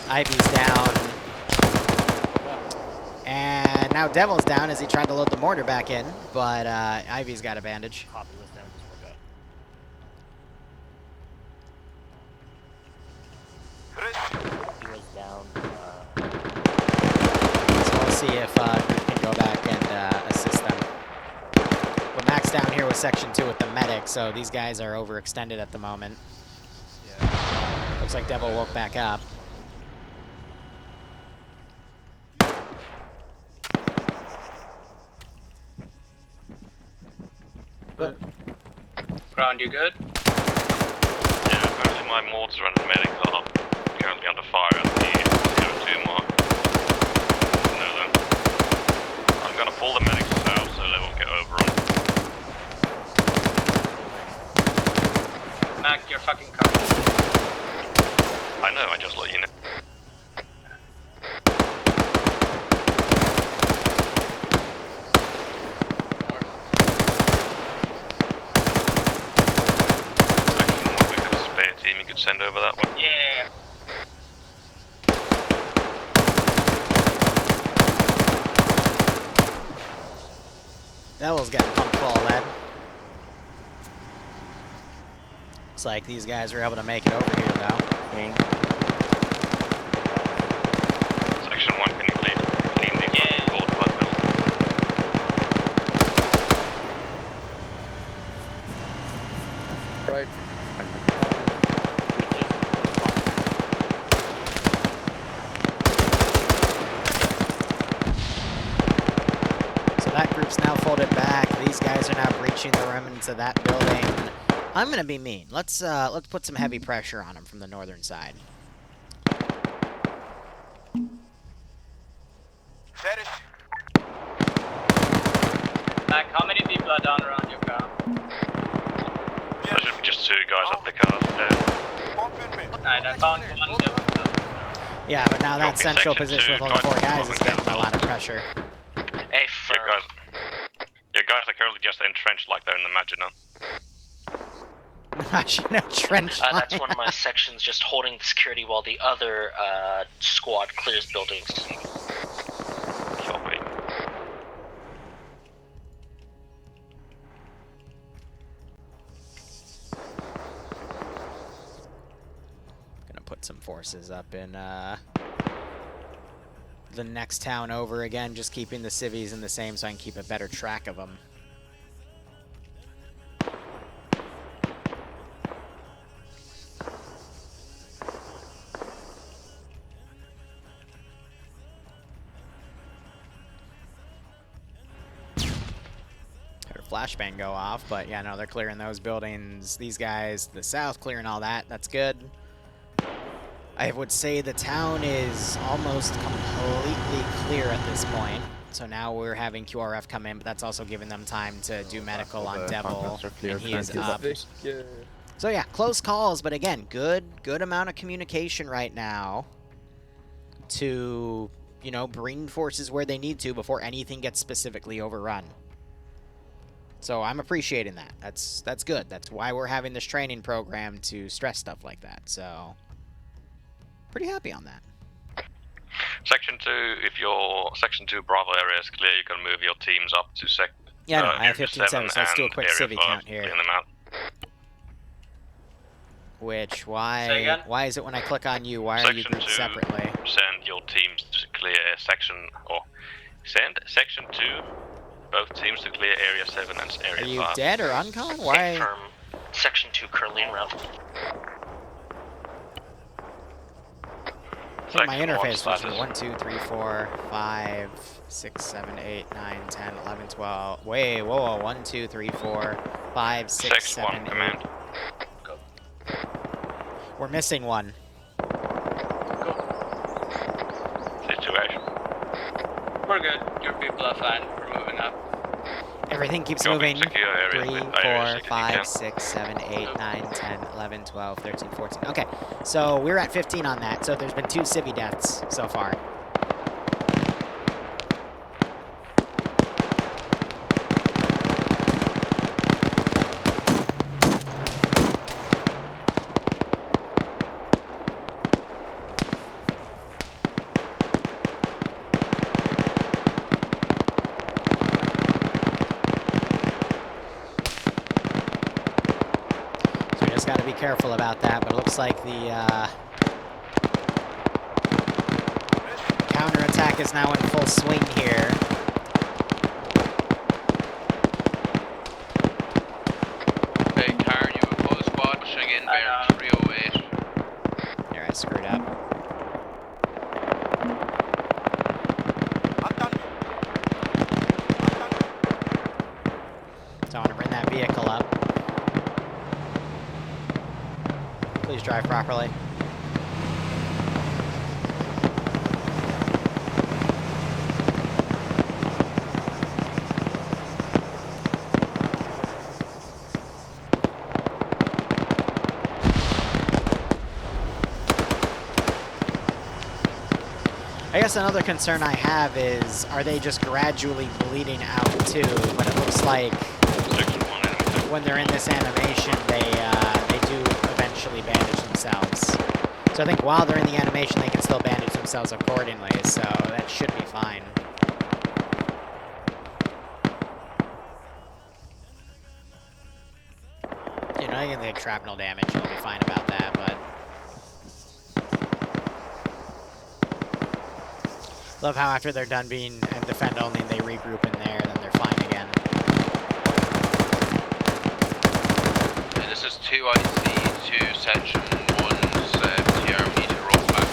Ivy's down. And now Devil's down as he tried to load the mortar back in, but Ivy's got a bandage. Copy was down, just forgot. He was down. So we'll see if we can go back and assist them. But Max down here with Section 2 with the medic, so these guys are overextended at the moment. Yeah. Looks like Devil woke back up. Ground, you good? Yeah, apparently my mortar and medic are currently under fire at the 02 mark. No, then. I'm gonna pull the medics out so they won't get overrun. Mac, you're fucking covered. I know, I just let you know. Team you could send over that way. Yeah. Devil's getting pumped full of lead. Looks like these guys were able to make it over here, though. Section 1, can you clean the gold blood bill? Right. So that group's now folded back. These guys are now breaching the remnants of that building. I'm gonna be mean. Let's put some heavy pressure on them from the northern side. Fetish. Mac, how many people are down around your car? There should be just 2 guys at the car dead. Bumping me. Alright, I found one devil. Yeah, but now that Copy, central Section position 2, with only 4 try to guys move is them getting a lot of pressure. Hey, Your guys are currently just entrenched like they're in the Maginot. Imagine a trench line. that's one of my sections just holding the security while the other squad clears buildings. Copy. Gonna put some forces up in the next town over again, just keeping the civvies in the same so I can keep a better track of them. Heard a flashbang go off, but yeah, no, they're clearing those buildings. These guys, the south, clearing all that. That's good. I would say the town is almost completely clear at this point. So now we're having QRF come in, but that's also giving them time to do medical on Devil, and he is up. So yeah, close calls, but again, good amount of communication right now to, you know, bring forces where they need to before anything gets specifically overrun. So I'm appreciating that. That's good. That's why we're having this training program, to stress stuff like that. So pretty happy on that. Section 2, if your Section 2 Bravo area is clear, you can move your teams up to Yeah, no, I have Area 15 7, so let's do a and quick Area civvy 5, count here. clean them out. Which, Say why again? is it when I click on you, why are you Section grouped 2, separately? send your teams to clear send Section 2, both teams to clear Area 7 and Are Area you 5. dead or uncon? Why? Confirm. Section 2 currently en route. I think my interface was 1, 2, 3, 4, 5, 6, 7, 8, 9, 10, 11, 12. Wait, whoa, 1, 2, 3, 4, 5, 6, 7, 8. Command. Go. We're missing one. Situation. We're good. Your people are fine. We're moving up. Everything keeps Copy. moving. Secure area 3, with 4, area 5, 6, 7, 8, 9, 10, 11, 12, 13, 14. Okay, so we're at 15 on that. So there's been 2 civvy deaths so far. Got to be careful about that, but it looks like the counterattack is now in full swing here. Hey, Karen, you have a full squad pushing in bearing 308. There, I screwed up. So I want to bring that vehicle up. Please drive properly. I guess another concern I have is, are they just gradually bleeding out too? But it looks like when they're in this animation, they do eventually bandage themselves. So I think while they're in the animation, they can still bandage themselves accordingly, so that should be fine. You know, you can take shrapnel damage, you'll be fine about that, but... Love how after they're done being and defend only, they regroup in there, then they're fine again. And this is 2IC to section 1's TR meter roll back.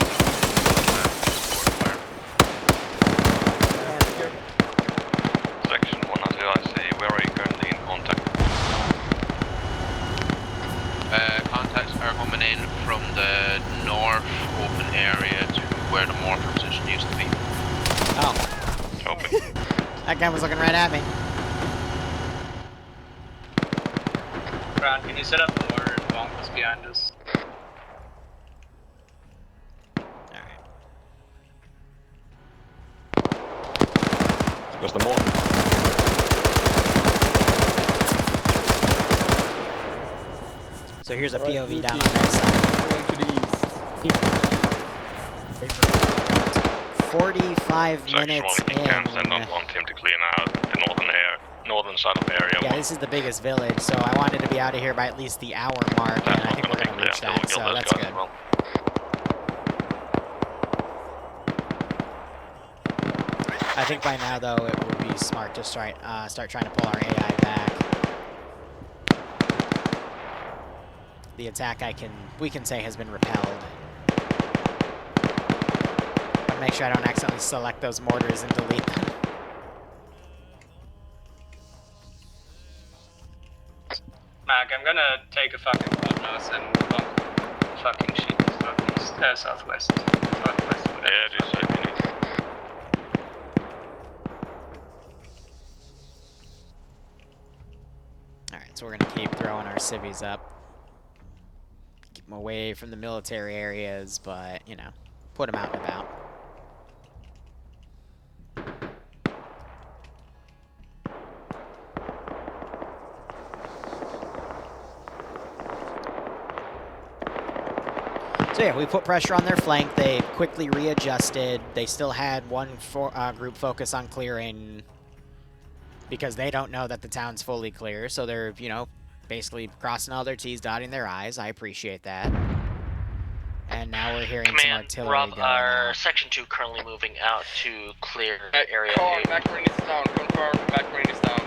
Section 1 and 2IC, where are you currently in contact? Contacts are coming in from the north open area to where the mortar position used to be. Oh. Copy. That guy was looking right at me. Ron, can you set up the mortar and bonkers behind us? Alright. Because the more So here's a POV down on that side. Going to the east. 45 minutes in. And not want him to clean out the northern side of the area. Yeah, this is the biggest village, so I wanted to be out of here by at least the hour mark, and I think we're going to reach that, so that's good. Well. I think by now, though, it would be smart to start trying to pull our AI back. The attack we can say has been repelled. But make sure I don't accidentally select those mortars and delete them. Mac, I'm gonna take a fucking quad nose and bump fucking sheet southwest. Northwest, whatever. Yeah, just so you need. Alright, so we're going to keep throwing our civvies up. Keep them away from the military areas, but, you know, put them out and about. So yeah, we put pressure on their flank. They quickly readjusted. They still had one group focus on clearing because they don't know that the town's fully clear. So they're, you know, basically crossing all their T's, dotting their I's. I appreciate that. And now we're hearing some artillery Rob, going our out. Section 2 currently moving out to clear area Confirm, 8. Mac Marine is down. Confirm, Mac Marine is down.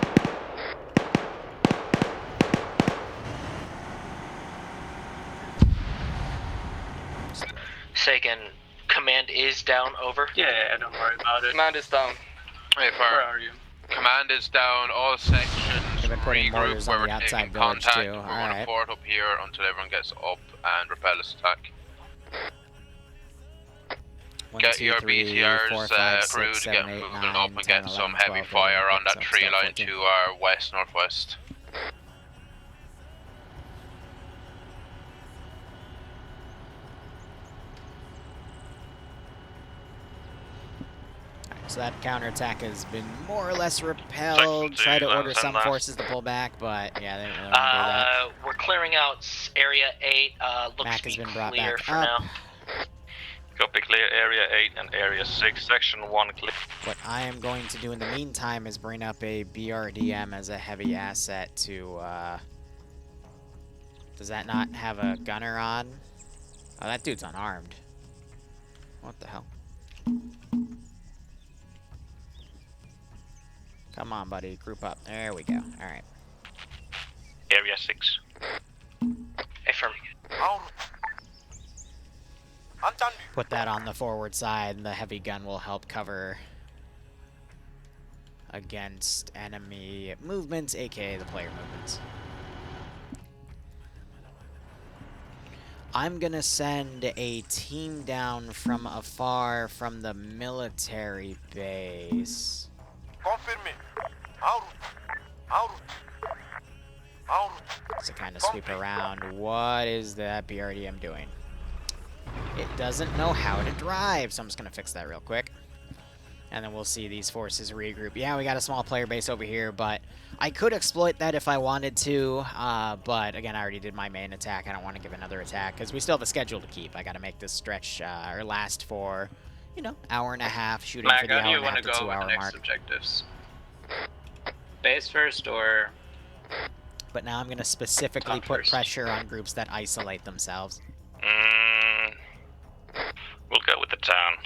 Say again, command is down, over? Yeah, don't worry about it. Command is down. Hey, Where are you? Command is down, all sections They've been putting regroup mortars where on we're the outside taking village contact. too. We're going Alright. to fort up here until everyone gets up and repel this attack. Get your BTRs crew to get moving up and get some heavy fire on that tree line to our west-northwest. So that counterattack has been more or less repelled. Try to order some forces to pull back, but yeah, they didn't really want to do that. We're clearing out Area 8. Looks Mac to has be been brought clear back for up. now. Copy, clear area 8 and area 6, section 1 clear. What I am going to do in the meantime is bring up a BRDM as a heavy asset to, does that not have a gunner on? Oh, that dude's unarmed. What the hell? Come on, buddy. Group up. There we go. Alright. Area 6. Affirm. Put that on the forward side, and the heavy gun will help cover against enemy movements, aka the player movements. I'm gonna send a team down from afar from the military base. To kind of sweep around. What is that BRDM doing? It doesn't know how to drive, so I'm just going to fix that real quick. And then we'll see these forces regroup. Yeah, we got a small player base over here, but I could exploit that if I wanted to. But again, I already did my main attack. I don't want to give another attack because we still have a schedule to keep. I got to make this stretch or last for, you know, hour and a half, shooting for the hour and a half to 2 hour mark. Objectives? Base first or? But now I'm going to specifically put pressure on groups that isolate themselves. We'll go with the town.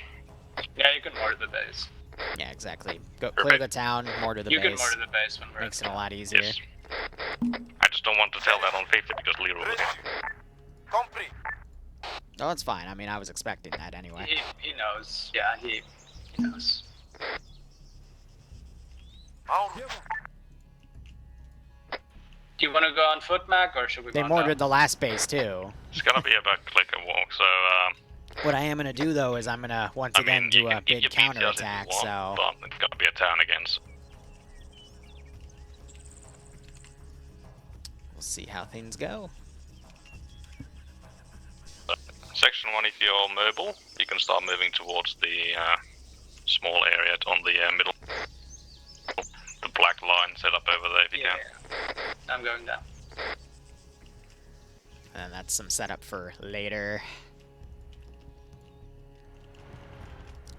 Yeah, you can mortar the base. Yeah, exactly. Go clear the town, mortar the base. You can mortar the base when we're Makes it a lot easier. Yes. I just don't want to tell that on 50 because Liru will. Oh, it's fine. I mean, I was expecting that anyway. He knows. Yeah, he knows. Do you want to go on foot, Mac, or should we? They mortared the last base too. It's gonna be about click and walk, so what I am gonna do though is I'm gonna once again do a big counterattack. So but it's gonna be a town again. So. We'll see how things go. Section 1, if you're mobile, you can start moving towards the small area on the middle. The black line set up over there if you can. I'm going down. And that's some setup for later.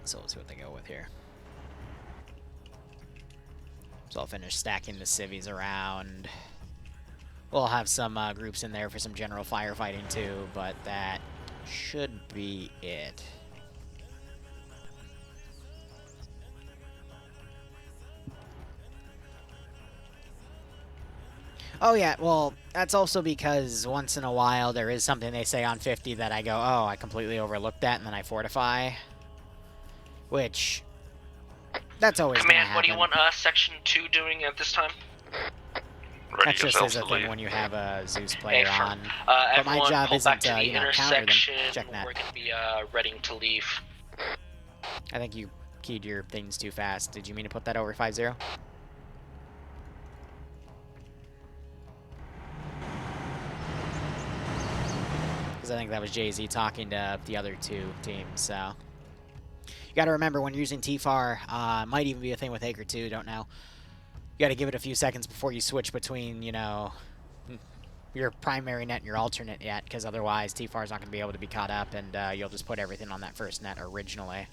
So we'll see what they go with here. So I'll finish stacking the civvies around. We'll have some groups in there for some general firefighting too, but that should be it. Oh yeah, well, that's also because once in a while there is something they say on 50 that I go, oh, I completely overlooked that, and then I fortify. Which, that's always gonna happen. Command, what do you want Section 2 doing at this time? That just is a thing when you have a Zeus player on. But my job isn't to, you know, counter them. Check that. We're going to be ready to leave. I think you keyed your things too fast. Did you mean to put that over 5-0? Because I think that was Jay-Z talking to the other two teams, so. You gotta remember, when you're using TFAR, might even be a thing with Acre too, don't know. You gotta give it a few seconds before you switch between, you know, your primary net and your alternate net, because otherwise TFAR's not gonna be able to be caught up, and you'll just put everything on that first net originally.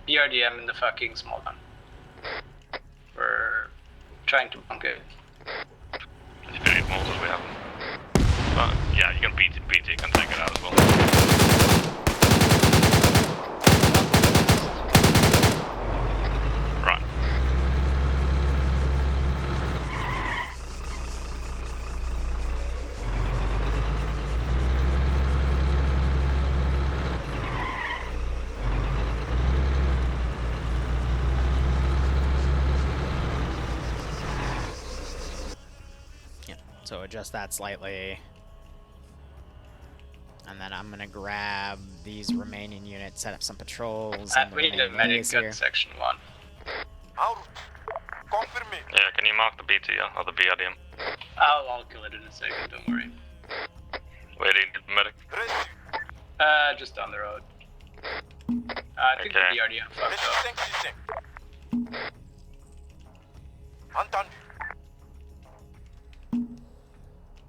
BRDM in the fucking small one. We're trying to bunk it. If you need more, we have them. Yeah, you can BT can take it out as well. Right. So adjust that slightly. And then I'm gonna grab these remaining units, set up some patrols. And the We need a remaining medic areas here. at section 1. Yeah, can you mark the BTR or the BRDM? I'll kill it in a second, don't worry. Where do you need the medic? Just down the road. I think Okay. the BRDM fucked up. Entendu.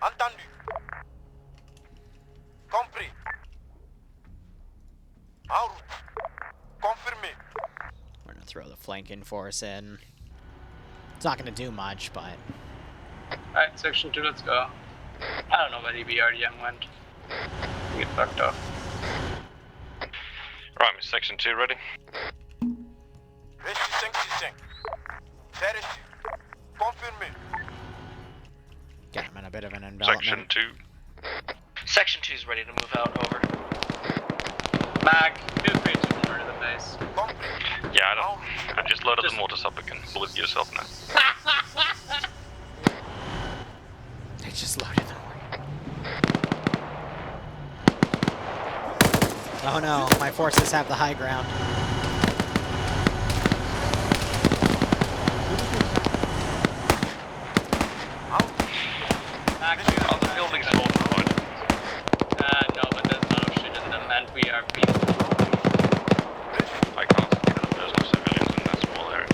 Entendu. Compris. En route. Confirmé. We're gonna throw the flanking force in. It's not gonna do much, but Alright, section 2, let's go. I don't know where the BRDM went. Get fucked up. Right, Miss Section 2 ready? Reçu 565. C'est reçu. Confirmé. get him in a bit of an Section envelopment. 2. Section 2 is ready to move out. Over. Mag, feel free to move to the base. Yeah, I just loaded the mortars up. You can bullet yourself now. They just loaded them. Oh no, my forces have the high ground. Mag, Are the buildings fortified? no, but there's a lot of shit in them and we are being... I can't see that there's no civilians in that small area.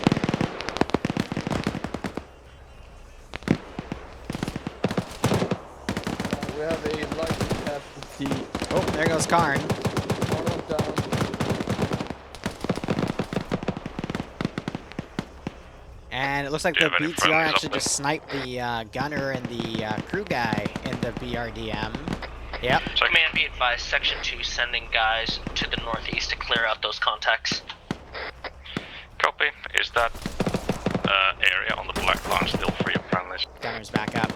We have a light capacity. Oh, there goes Karn. Down. And it looks like Do the you have any BTR friendlies up actually there? just sniped the gunner and the crew guy in the BRDM. Yep. Command, be advised. Section 2 sending guys to the northeast to clear out those contacts. Copy. Is that area on the black line still free of friendlies? Gunner's back up.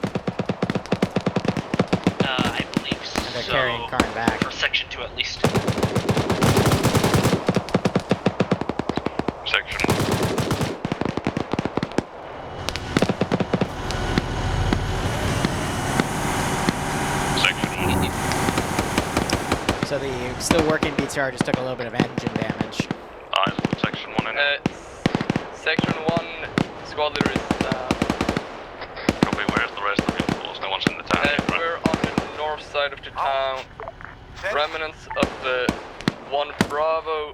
I believe so. And they're carrying Karn back. For Section 2 at least. Section. Section 1. So the still working BTR just took a little bit of engine damage. Eyes on Section 1 and Section 1, squad leader is copy. Where's the rest of your force? No one's in the town yet, right? we're on the north side of the town. Remnants of the 1 Bravo,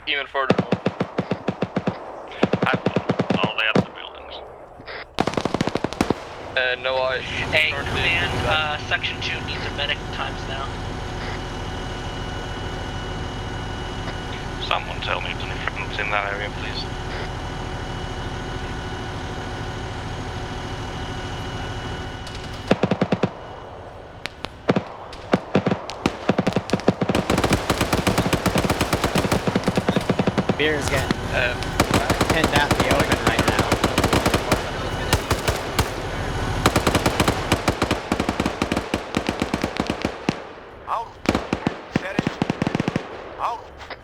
even further north. Are they at the buildings? No, I. Hey, command, Section 2 needs a medic times now. Someone tell me if there's any friendlies in that area, please. Beer's getting pinned out in the open right now. En route. C'est reçu. En route.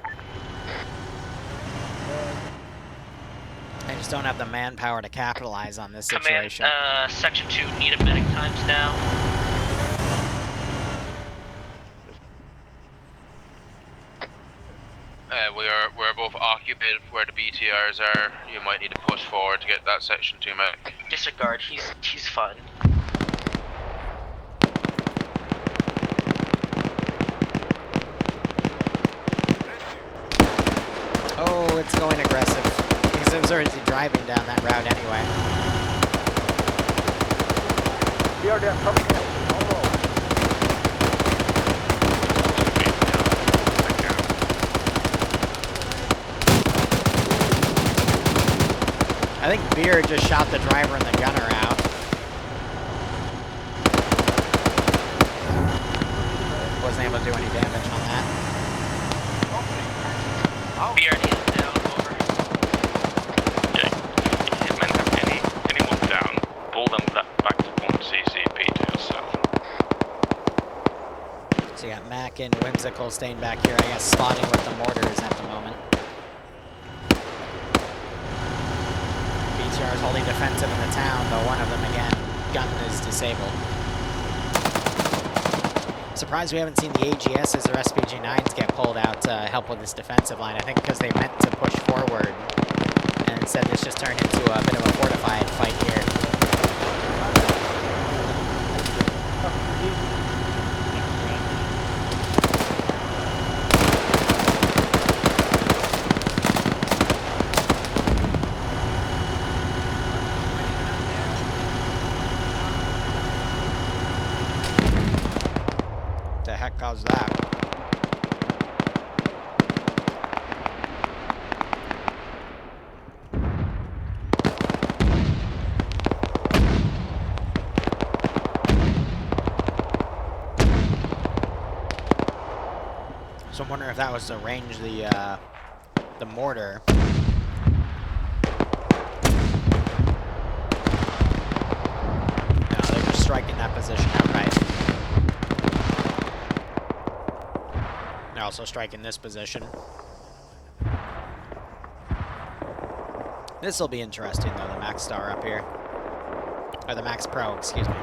I just don't have the manpower to capitalize on this Command, situation. Section 2 need a medic times now. We're both occupied where the BTRs are. You might need to push forward to get that Section 2 medic. Disregard, he's fine. Oh, it's going aggressive. Because it was already driving down that route anyway. BRDM coming in. I think Beer just shot the driver and the gunner out. Wasn't able to do any damage on that. BRD is down, over. Yeah. If hitmen have anyone down, pull them back to point CCP to yourself. So you got Mac and Whimsical staying back here, I guess, spotting with the mortars at the moment. BTR is holding defensive in the town, though one of them again gun is disabled. Surprised we haven't seen the AGSs or SPG-9s get pulled out to help with this defensive line. I think because they meant to push forward, and instead this just turned into a bit of a fortified fight here. What the heck caused that? So I'm wondering if that was to range the mortar. No, they're just striking that position outright. They're also striking this position. This will be interesting though, the Max Star up here. Or the Max Pro, excuse me.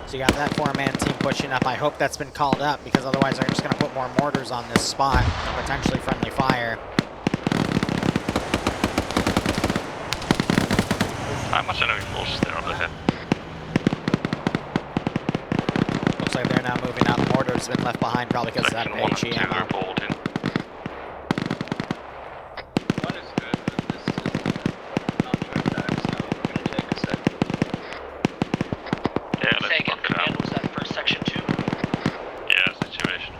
So you got that 4-man team pushing up. I hope that's been called up, because otherwise they're just going to put more mortars on this spot and potentially friendly fire. How much enemy force is there on the head? Looks like they're now moving out. The mortar's been left behind probably because it's out of HE ammo. Reporting. What is good with this contract that so we're gonna take a sec. Yeah, let's Say again, fuck it command, out. was that for section 2? Yeah, situation.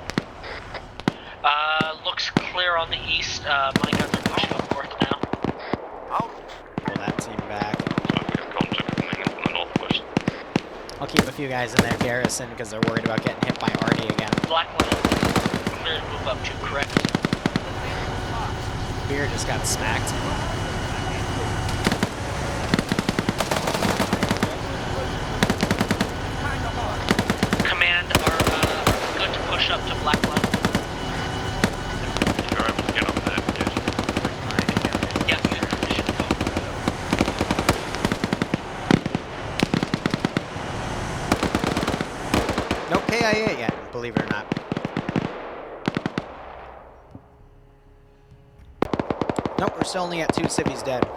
Looks clear on the east. My guns are pushing up north now. Pull that team back. So we have contact coming in from the northwest. I'll keep a few guys in their garrison because they're worried about getting hit by Artie again. Black one, clear to move up to, correct? Beer just got smacked. Command are good to push up to Black one. If you're able to get up there, yes. Yeah, you're in position to go. No KIA yet, believe it or not. Nope, we're still only at 2 civvies dead.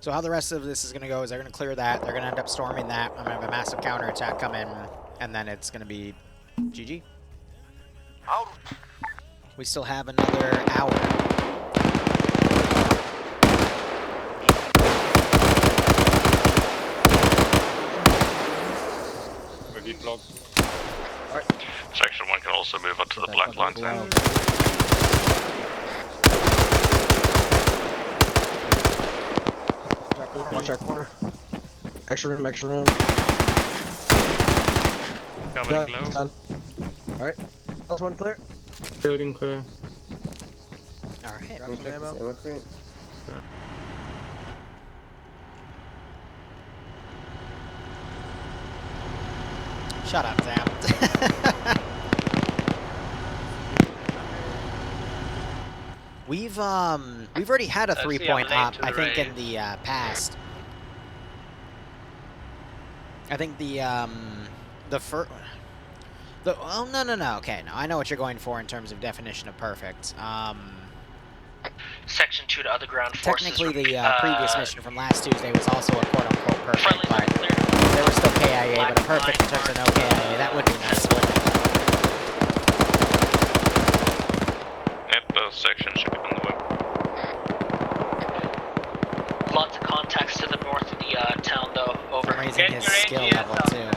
So how the rest of this is going to go is they're going to clear that. They're going to end up storming that. I'm going to have a massive counterattack come in, and then it's going to be GG. We still have another hour. Ready, BLOC. Section 1 can also move up to the black lines now. Watch our corner. Extra room, extra room. Coming low. Done. Alright. Last one clear. Building clear. Alright. Shut up, Sam. We've already had a 3-point op, I think, in the past. I think oh, no, okay, no, I know what you're going for in terms of definition of perfect. Section 2 to other ground forces. Technically, the previous mission from last Tuesday was also a quote-unquote perfect, but there was still KIA, but a perfect in terms of no KIA. That would be nice, wouldn't it? Yep, both sections should be on the way. Lots of contacts to the north of the town, though. Over. I'm raising his skill level, too.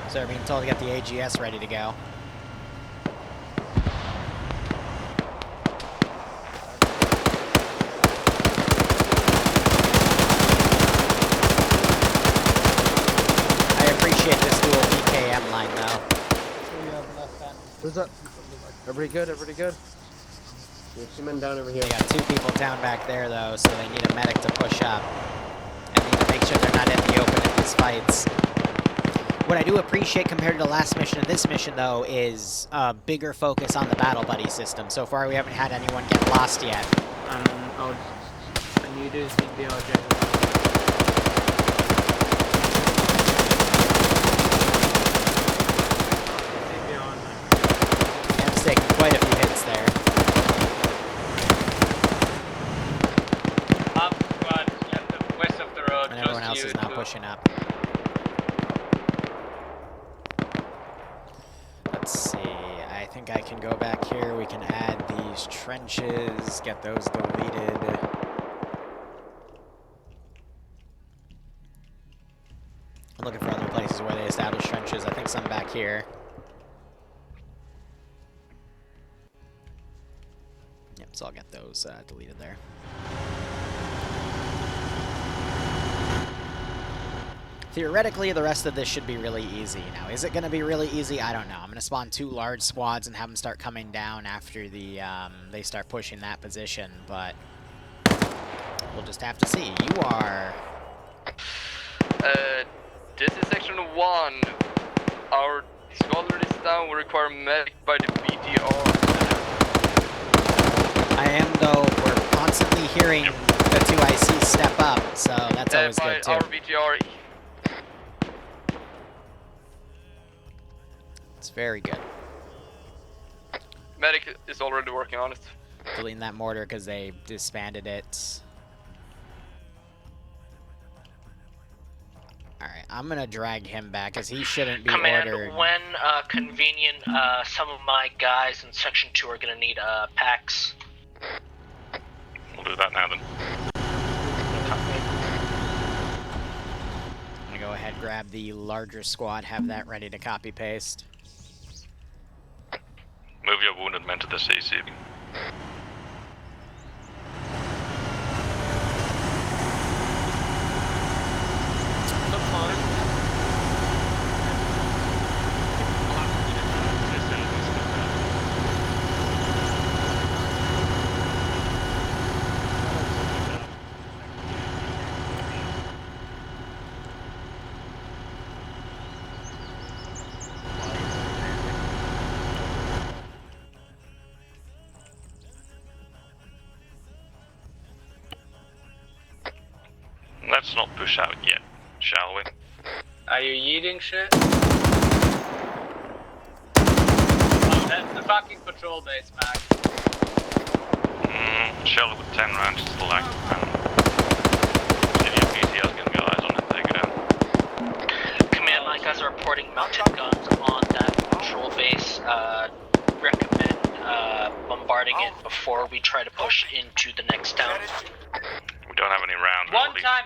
So they're being told to get the AGS ready to go. Who's up? Everybody good? Everybody good? There's 2 men down over here. They got 2 people down back there, though, so they need a medic to push up. And need to make sure they're not in the open in these fights. What I do appreciate compared to the last mission and this mission, though, is a bigger focus on the battle buddy system. So far, we haven't had anyone get lost yet. Oh, can you do CPR, Jacob? Cam's taking quite a few hits there. Up squad, left of west of the road. And everyone else is now pushing up. Let's see. I think I can go back here. We can add these trenches, get those deleted. I'm looking for other places where they establish trenches. I think some back here. Yep, so I'll get those deleted there. Theoretically, the rest of this should be really easy. Now, is it going to be really easy? I don't know. I'm going to spawn 2 large squads and have them start coming down after the they start pushing that position, but we'll just have to see. You are... This is section 1. Our scholar is down. We require medic by the BTR. I am, though. We're constantly hearing the 2 ICs step up, so that's always good, too. Our BTR. It's very good. Medic is already working on it. Deleting that mortar because they disbanded it. Alright, I'm gonna drag him back because he shouldn't be Command, ordered. when convenient, some of my guys in Section 2 are gonna need packs. We'll do that now then. I'm gonna go ahead, grab the larger squad, have that ready to copy paste. Move your wounded men to the CC. Let's not push out yet, shall we? Are you yeeting shit? Oh, that's the fucking patrol base, Max. Shell with 10 rounds to the lag. Any PTR's gonna get eyes on it, take it out. Command, my guys are reporting mounted guns on that patrol base. Recommend bombarding it before we try to push into the next town. We don't have any rounds. One time,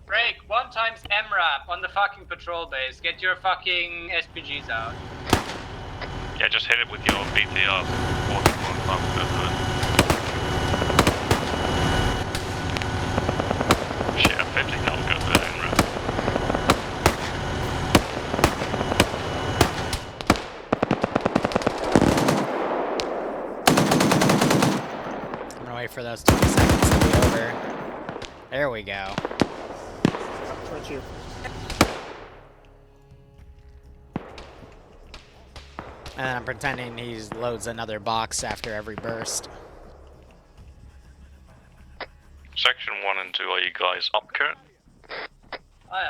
break. 1 times MRAP on the fucking patrol base. Get your fucking SPGs out. Yeah, just hit it with your BTR. Shit, a 50 cal go to the MRAP. I'm gonna wait for those 20 seconds to be over. There we go. And I'm pretending he loads another box after every burst. Section 1 and 2, are you guys up, Kurt? I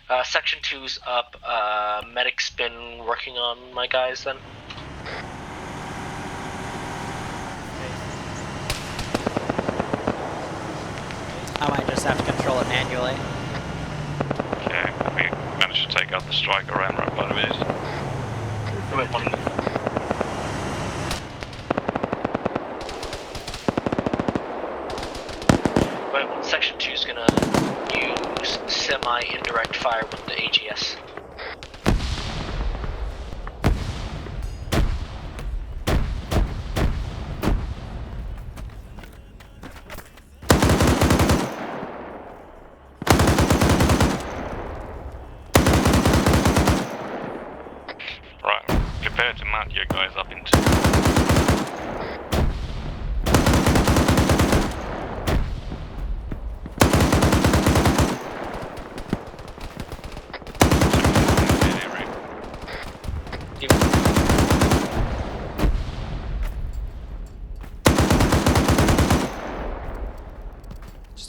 am. Section 2's up. Medic's been working on my guys then. I might just have to control it manually. Okay, we managed to take out the striker and right by the base. But Section 2's gonna use semi-indirect fire with the AGS.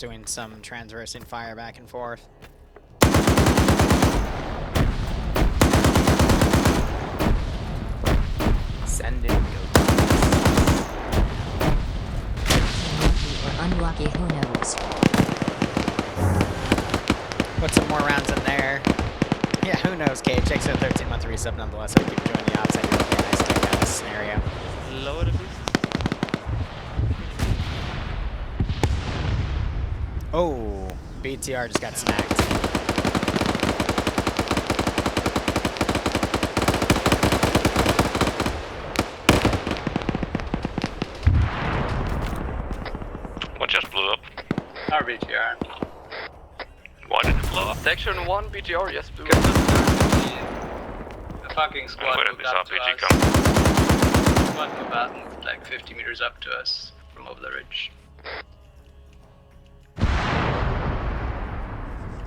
doing some transversing fire back and forth. Send it. Or unlucky, who knows? Put some more rounds in there. Yeah, who knows, Cage. Thanks for 13-month resub nonetheless. I keep enjoying the ops. I do think I stick down this scenario. Lower the beast. Oh, BTR just got smacked. What just blew up? Our BTR. Why did it blow up? Section 1 BTR, yes, blue. The fucking squad Where did moved this up to RPG us. come? Squad moved out like 50 meters up to us from over the ridge.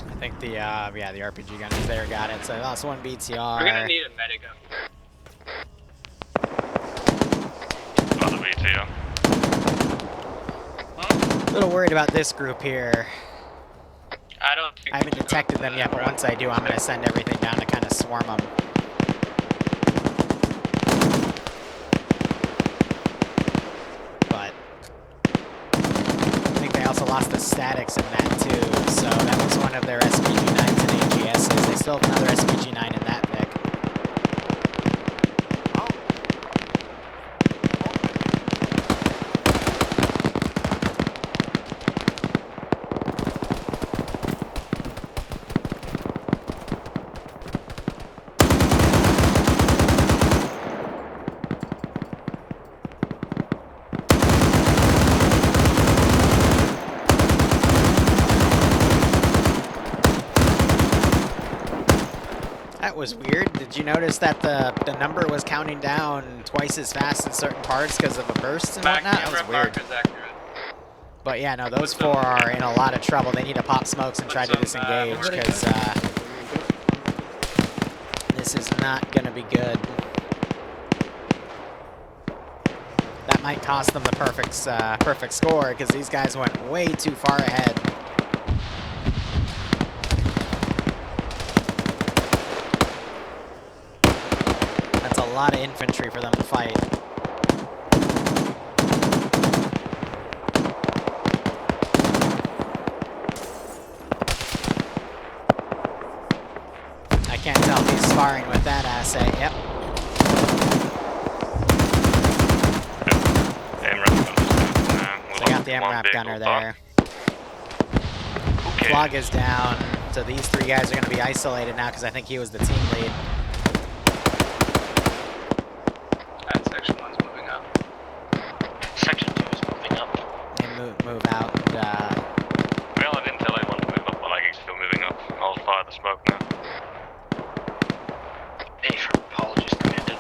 I think the yeah, the RPG gun is there. Got it. So that's one BTR. We're gonna need a medic up. Other BTR. A little worried about this group here. I don't think I haven't detected them yet, but once I do, I'm going to send everything down to kind of swarm them. But I think they also lost the statics in that too, so that was one of their SPG-9s and AGSs. They still have another SPG-9 in that pick. That was weird. Did you notice that the number was counting down twice as fast in certain parts because of the bursts and whatnot? That was weird. But yeah, no, those four are in a lot of trouble. They need to pop smokes and try to disengage because this is not going to be good. That might cost them the perfect score because these guys went way too far ahead. That's a lot of infantry for them to fight. I can't tell if he's sparring with that asset. Yep. They got the MRAP gunner there. Flog is down, so these three guys are going to be isolated now because I think he was the team lead. And section 1's moving up. Section 2 is moving up. They move out. Well, I didn't tell anyone to move up, but like he's still moving up. I'll fire the smoke now. Hey, sure. Apologies, Commander.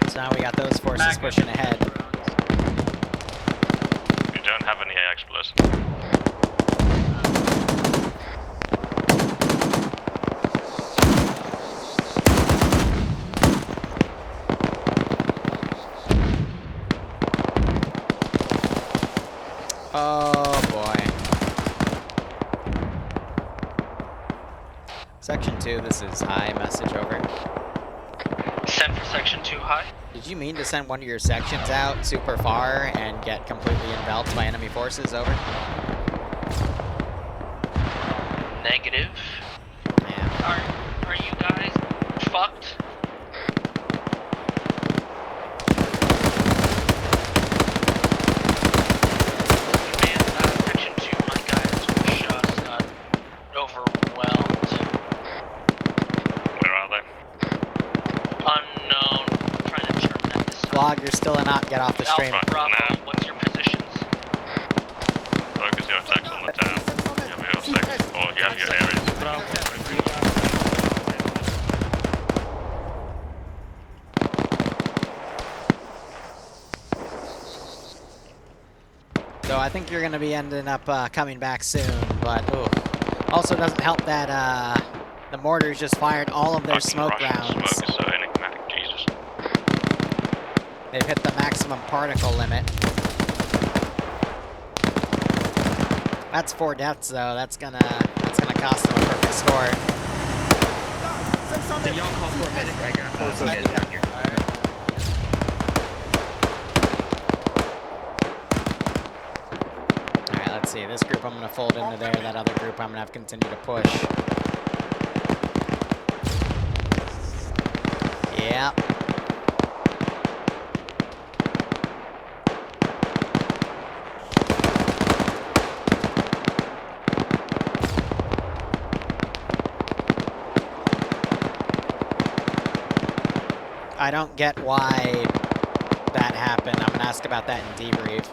So now we got those forces pushing ahead. You don't have any explosives. Oh boy. Section 2, this is high. Message over. Send for Section 2 high. Did you mean to send one of your sections out super far and get completely enveloped by enemy forces? Over. Negative. Yeah. Are you guys fucked? Section 2, my guys just got overwhelmed. Where are they? Unknown. Trying to determine this. Vlog, you're still a not. Get off the stream. Alpha Bravo, what's your positions? Focus your attacks on the town. You have your sections, or you have your areas. So I think you're going to be ending up coming back soon, but ooh. Also doesn't help that the mortars just fired all of their smoke rounds. Smoke is so enigmatic, Jesus. They've hit the maximum particle limit. That's 4 deaths though. That's gonna cost them a perfect score. Did y'all call for a medic right here? Down here. Alright, let's see. This group I'm gonna fold into there. That other group I'm gonna have to continue to push. Yeah. I don't get why that happened. I'm gonna ask about that in debrief.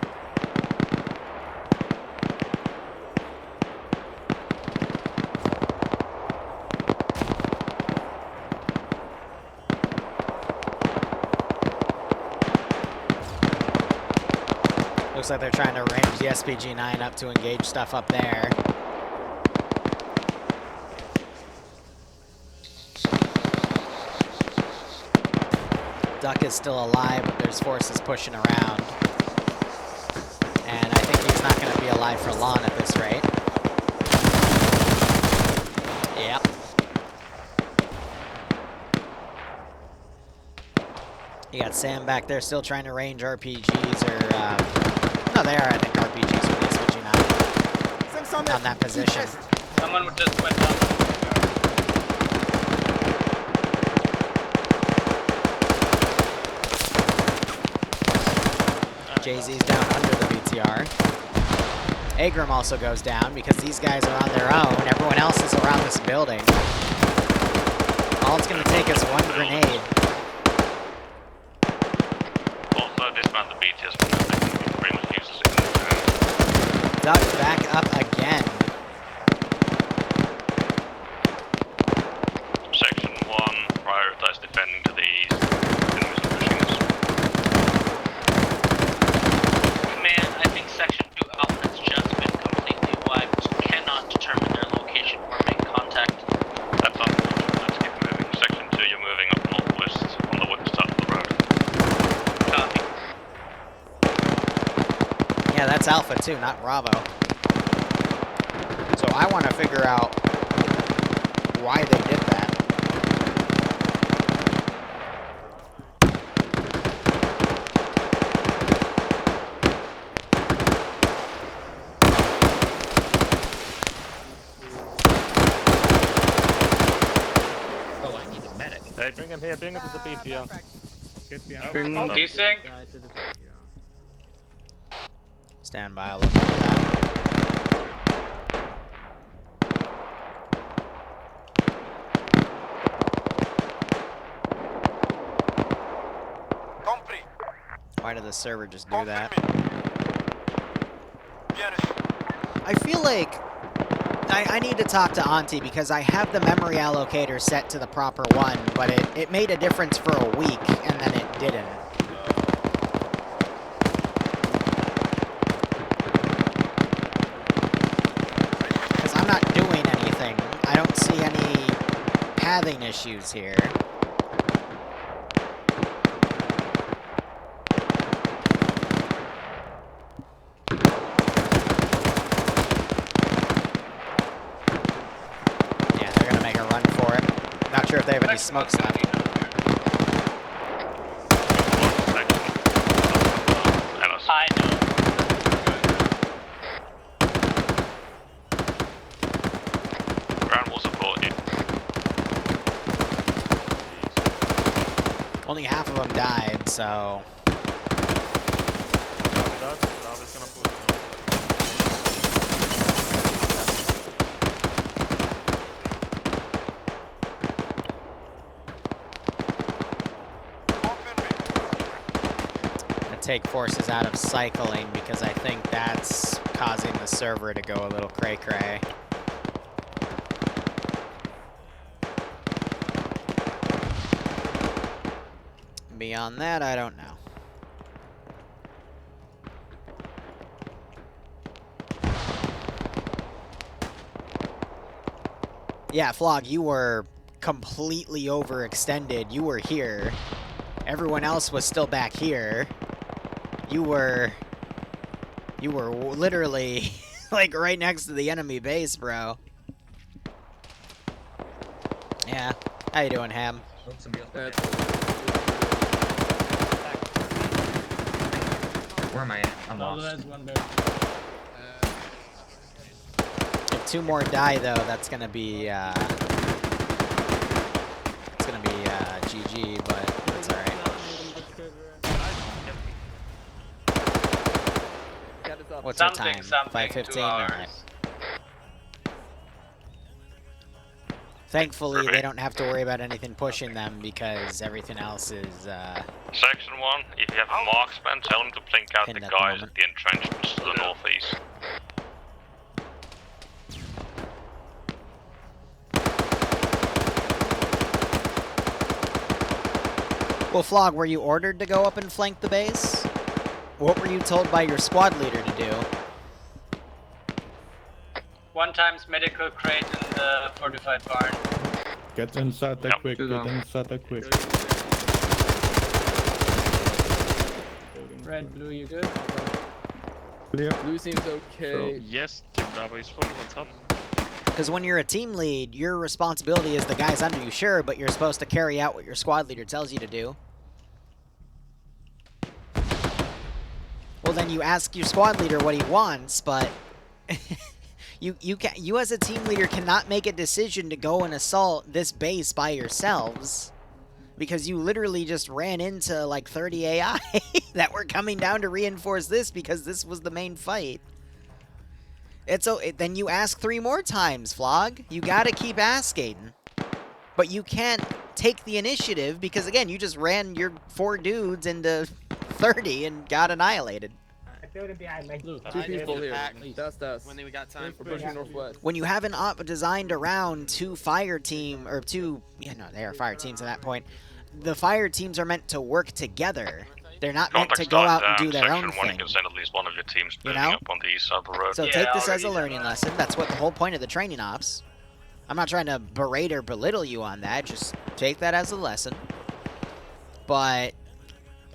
Looks like they're trying to range the SPG-9 up to engage stuff up there. Duck is still alive, but there's forces pushing around. And I think he's not going to be alive for long at this rate. Yep. You got Sam back there still trying to range RPGs or... no, they are, I think, RPGs with the SPG-9 on that position. Someone just went down. Jay-Z's down under the BTR. Agram also goes down because these guys are on their own. Everyone else is around this building. All it's going to take is one grenade. Also, dismount the BTS from that section. Pretty much useless in the Duck back up again. Section 1, prioritize defending to the east. Enemies are pushing us. Command, I think Section 2 Alpha has just been completely wiped. Cannot determine their location or make contact. That's unfortunate. Let's keep moving. Section 2, you're moving up northwest on the west side of the road. Copy. Yeah, that's Alpha too, not Bravo. So I want to figure out why they did that. Oh, I need a medic. Hey, bring him here, bring him to the BPR. Get behind. Desync. Stand by, I'll look at that. Why did the server just do that? I feel like I need to talk to Auntie because I have the memory allocator set to the proper one, but it made a difference for a week and then it didn't. Because I'm not doing anything. I don't see any pathing issues here. Not sure if they have any smokes left. I know. Ground will support you. Only half of them died, so... Take forces out of cycling because I think that's causing the server to go a little cray-cray. Beyond that, I don't know. Yeah, Flog, you were completely overextended. You were here. Everyone else was still back here. You were literally like right next to the enemy base, bro. Yeah. How you doing, Ham? Where am I at? I'm lost. If 2 more die, though, that's gonna be GG, but it's alright. What's our time? 5:15? Alright. Thankfully, they don't have to worry about anything pushing them because everything else is, Section 1, if you have a marksman, tell him to blink out the guys at the entrenchments to the northeast. Well, Flog, were you ordered to go up and flank the base? What were you told by your squad leader to do? 1 times medical crate in the fortified barn. Get inside that quick, get inside that quick. Red, blue, you good? Clear. Blue seems okay. Yes, Team Bravo is full. What's up? Because when you're a team lead, your responsibility is the guys under you, sure, but you're supposed to carry out what your squad leader tells you to do. Well, then you ask your squad leader what he wants, but you as a team leader cannot make a decision to go and assault this base by yourselves. Because you literally just ran into like 30 AI that were coming down to reinforce this because this was the main fight. Then you ask 3 more times, Flog. You gotta keep asking. But you can't take the initiative because, again, you just ran your 4 dudes into 30 and got annihilated. I feel it behind me. 2 people here. That's us. When we got time for pushing northwest. When you have an op designed around 2 fire team, or 2, yeah, no, they are fire teams at that point. The fire teams are meant to work together. They're not meant to go out and do their own thing. You can send at least one of your teams building know? up on the east side of the road. So take this as a learning lesson. That's what the whole point of the training ops. I'm not trying to berate or belittle you on that. Just take that as a lesson. But,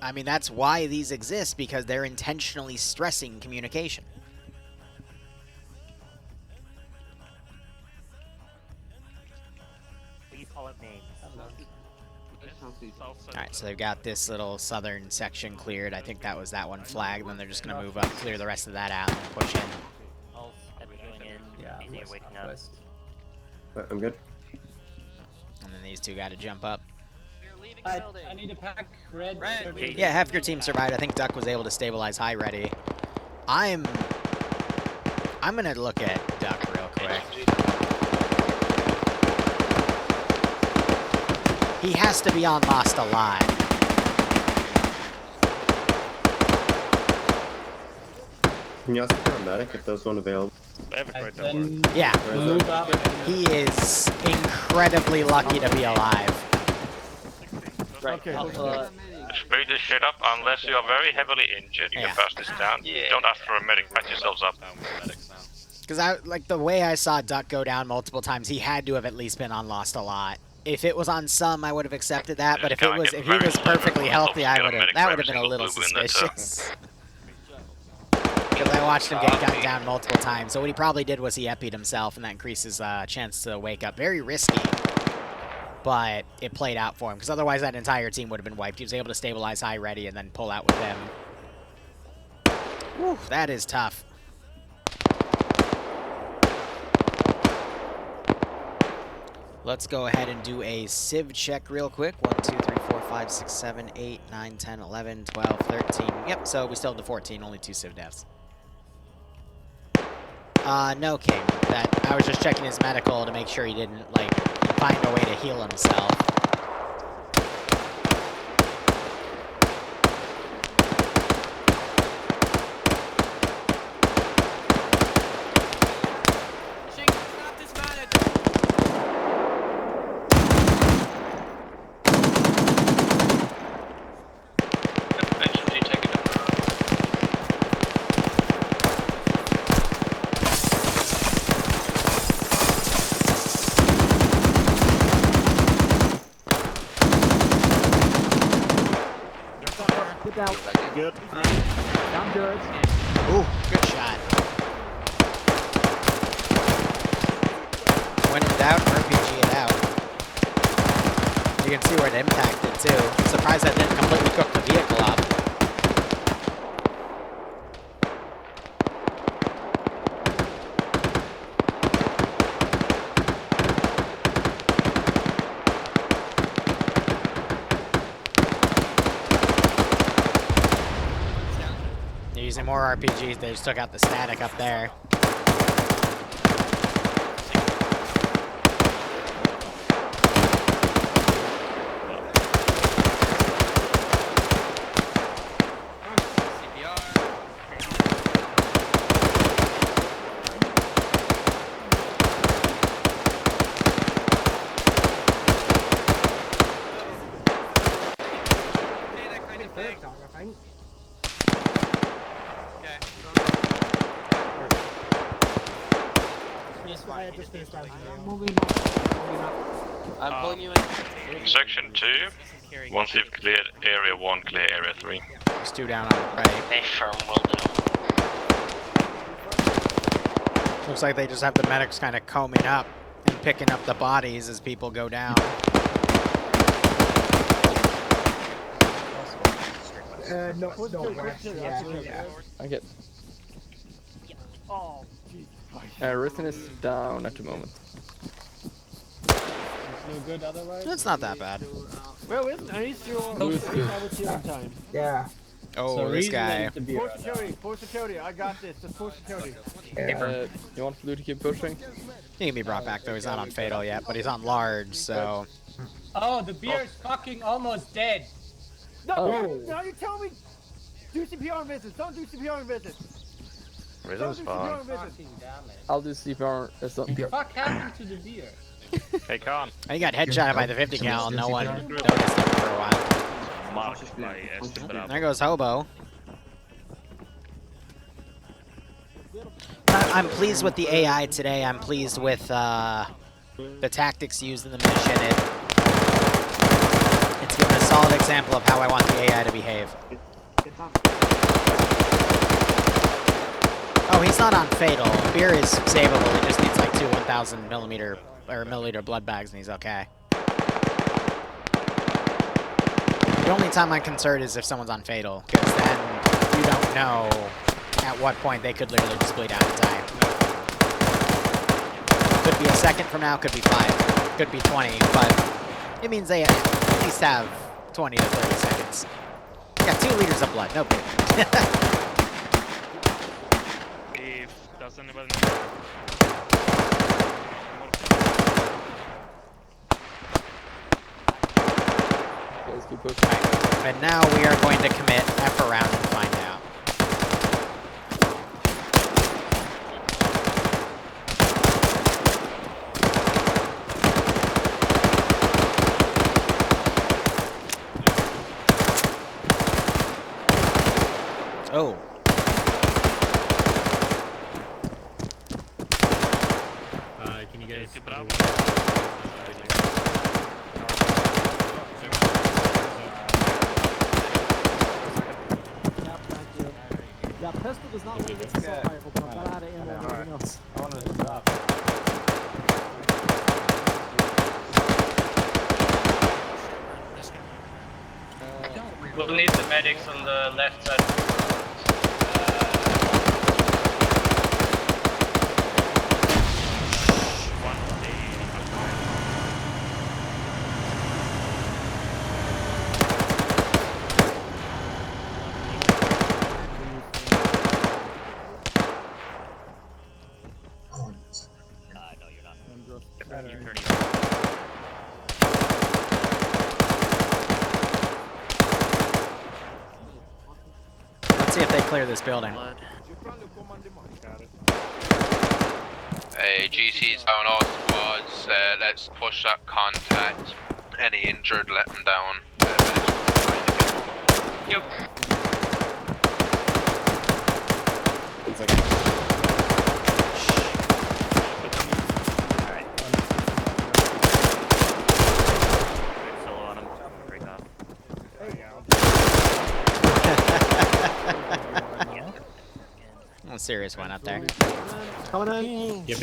I mean, that's why these exist, because they're intentionally stressing communication. Please call it names. Alright, so they've got this little southern section cleared. I think that was that one flag. Then they're just going to move up, clear the rest of that out, and then push in. Yeah, waking up. I'm good. And then these 2 got to jump up. I need a pack. Red. Yeah, half your team survived. I think Duck was able to stabilize high ready. I'm going to look at Duck real quick. He has to be on Lost alive. Can you also put on medic if there's one available? Yeah. He is incredibly lucky to be alive. Okay. Speed this shit up unless you are very heavily injured. You can pass this down. Don't ask for a medic, patch yourselves up. Because like the way I saw Duck go down multiple times, he had to have at least been on Lost a lot. If it was on some, I would have accepted that. But if he was perfectly healthy, that would have been a little suspicious. Because I watched him get gunned down multiple times. So what he probably did was he epi'd himself, and that increases chance to wake up. Very risky, but it played out for him. Because otherwise, that entire team would have been wiped. He was able to stabilize high ready and then pull out with them. Whew, that is tough. Let's go ahead and do a civ check real quick. 1, 2, 3, 4, 5, 6, 7, 8, 9, 10, 11, 12, 13. Yep, so we still have the 14, only 2 civ deaths. No, King. I was just checking his medical to make sure he didn't, like, find a way to heal himself. It's out. Good. I'm good. Ooh, good shot. When in doubt, RPG it out. You can see where it impacted too. I'm surprised that didn't completely cook the vehicle up. They're using more RPGs, they just took out the static up there. I'm pulling you in. Section 2, once you've cleared area 1, clear area 3. There's two down on the right. Hey, firm will do. Looks like they just have the medics kind of combing up and picking up the bodies as people go down. No, yeah. I get. Oh, geez. Risen is down at the moment. No good otherwise. It's not that bad. Well, I need to time. Yeah. Oh, So this reason guy. to be Post security, post security. I got this. Just post security. You want Blue to keep pushing? He can be brought back though. He's not on fatal yet, but he's on large, so. Oh, the beer is fucking almost dead. No, now you tell me. Do CPR visits. Don't do CPR visits. Risen's fine. I'll do CPR. What the fuck happened to the beer? Hey, Khan. He got headshotted by the 50 cal. No one noticed him for a while. There goes Hobo. I'm pleased with the AI today. I'm pleased with the tactics used in the mission. It's given a solid example of how I want the AI to behave. Oh, he's not on fatal. Beer is savable. He just needs like 2 1,000 millimeter or milliliter blood bags, and he's okay. The only time I'm concerned is if someone's on fatal, because then you don't know at what point they could literally just bleed out and die. Could be a second from now, could be 5, could be 20, but it means they at least have 20 to 30 seconds. Got 2 liters of blood, no big. Does anybody know? Let's keep pushing. And now we are going to commit F around and find out. Oh. Can you guys... Yeah, pistol does not want to get the assault rifle, but I'm not out of ammo and everything else. I want to drop. We'll need the medics on the left side. Let's see if they clear this building. GC's down all squads. Let's push that contact. Any injured, let them down. Yep. One serious one out there. Coming in. Yep.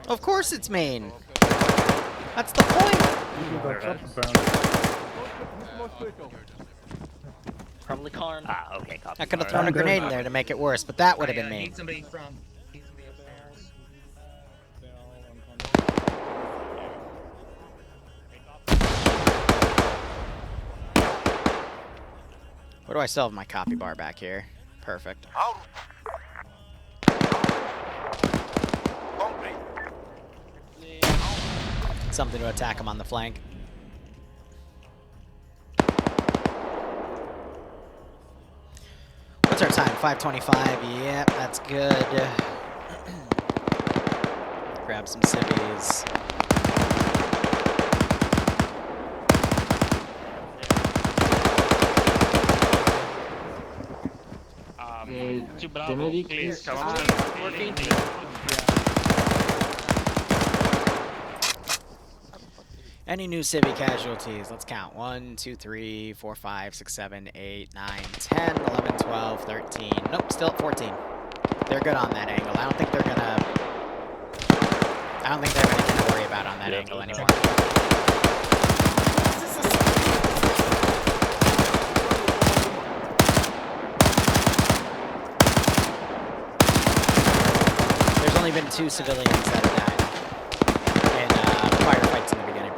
Of course it's main. That's the point. Probably Karn. Ah, okay, copy. I could have thrown a grenade in there to make it worse, but that would have been main. Need somebody upstairs. What do I still have my copy bar back here? Perfect. Something to attack him on the flank. What's our time? 5:25. Yep, that's good. Grab some civvies. To Bravo, please. Working. Any new civvy casualties? Let's count. 1, 2, 3, 4, 5, 6, 7, 8, 9, 10, 11, 12, 13. Nope, still at 14. They're good on that angle. I don't think they're gonna have anything to worry about on that angle anymore. There's only been 2 civilians that have died in firefights in the beginning.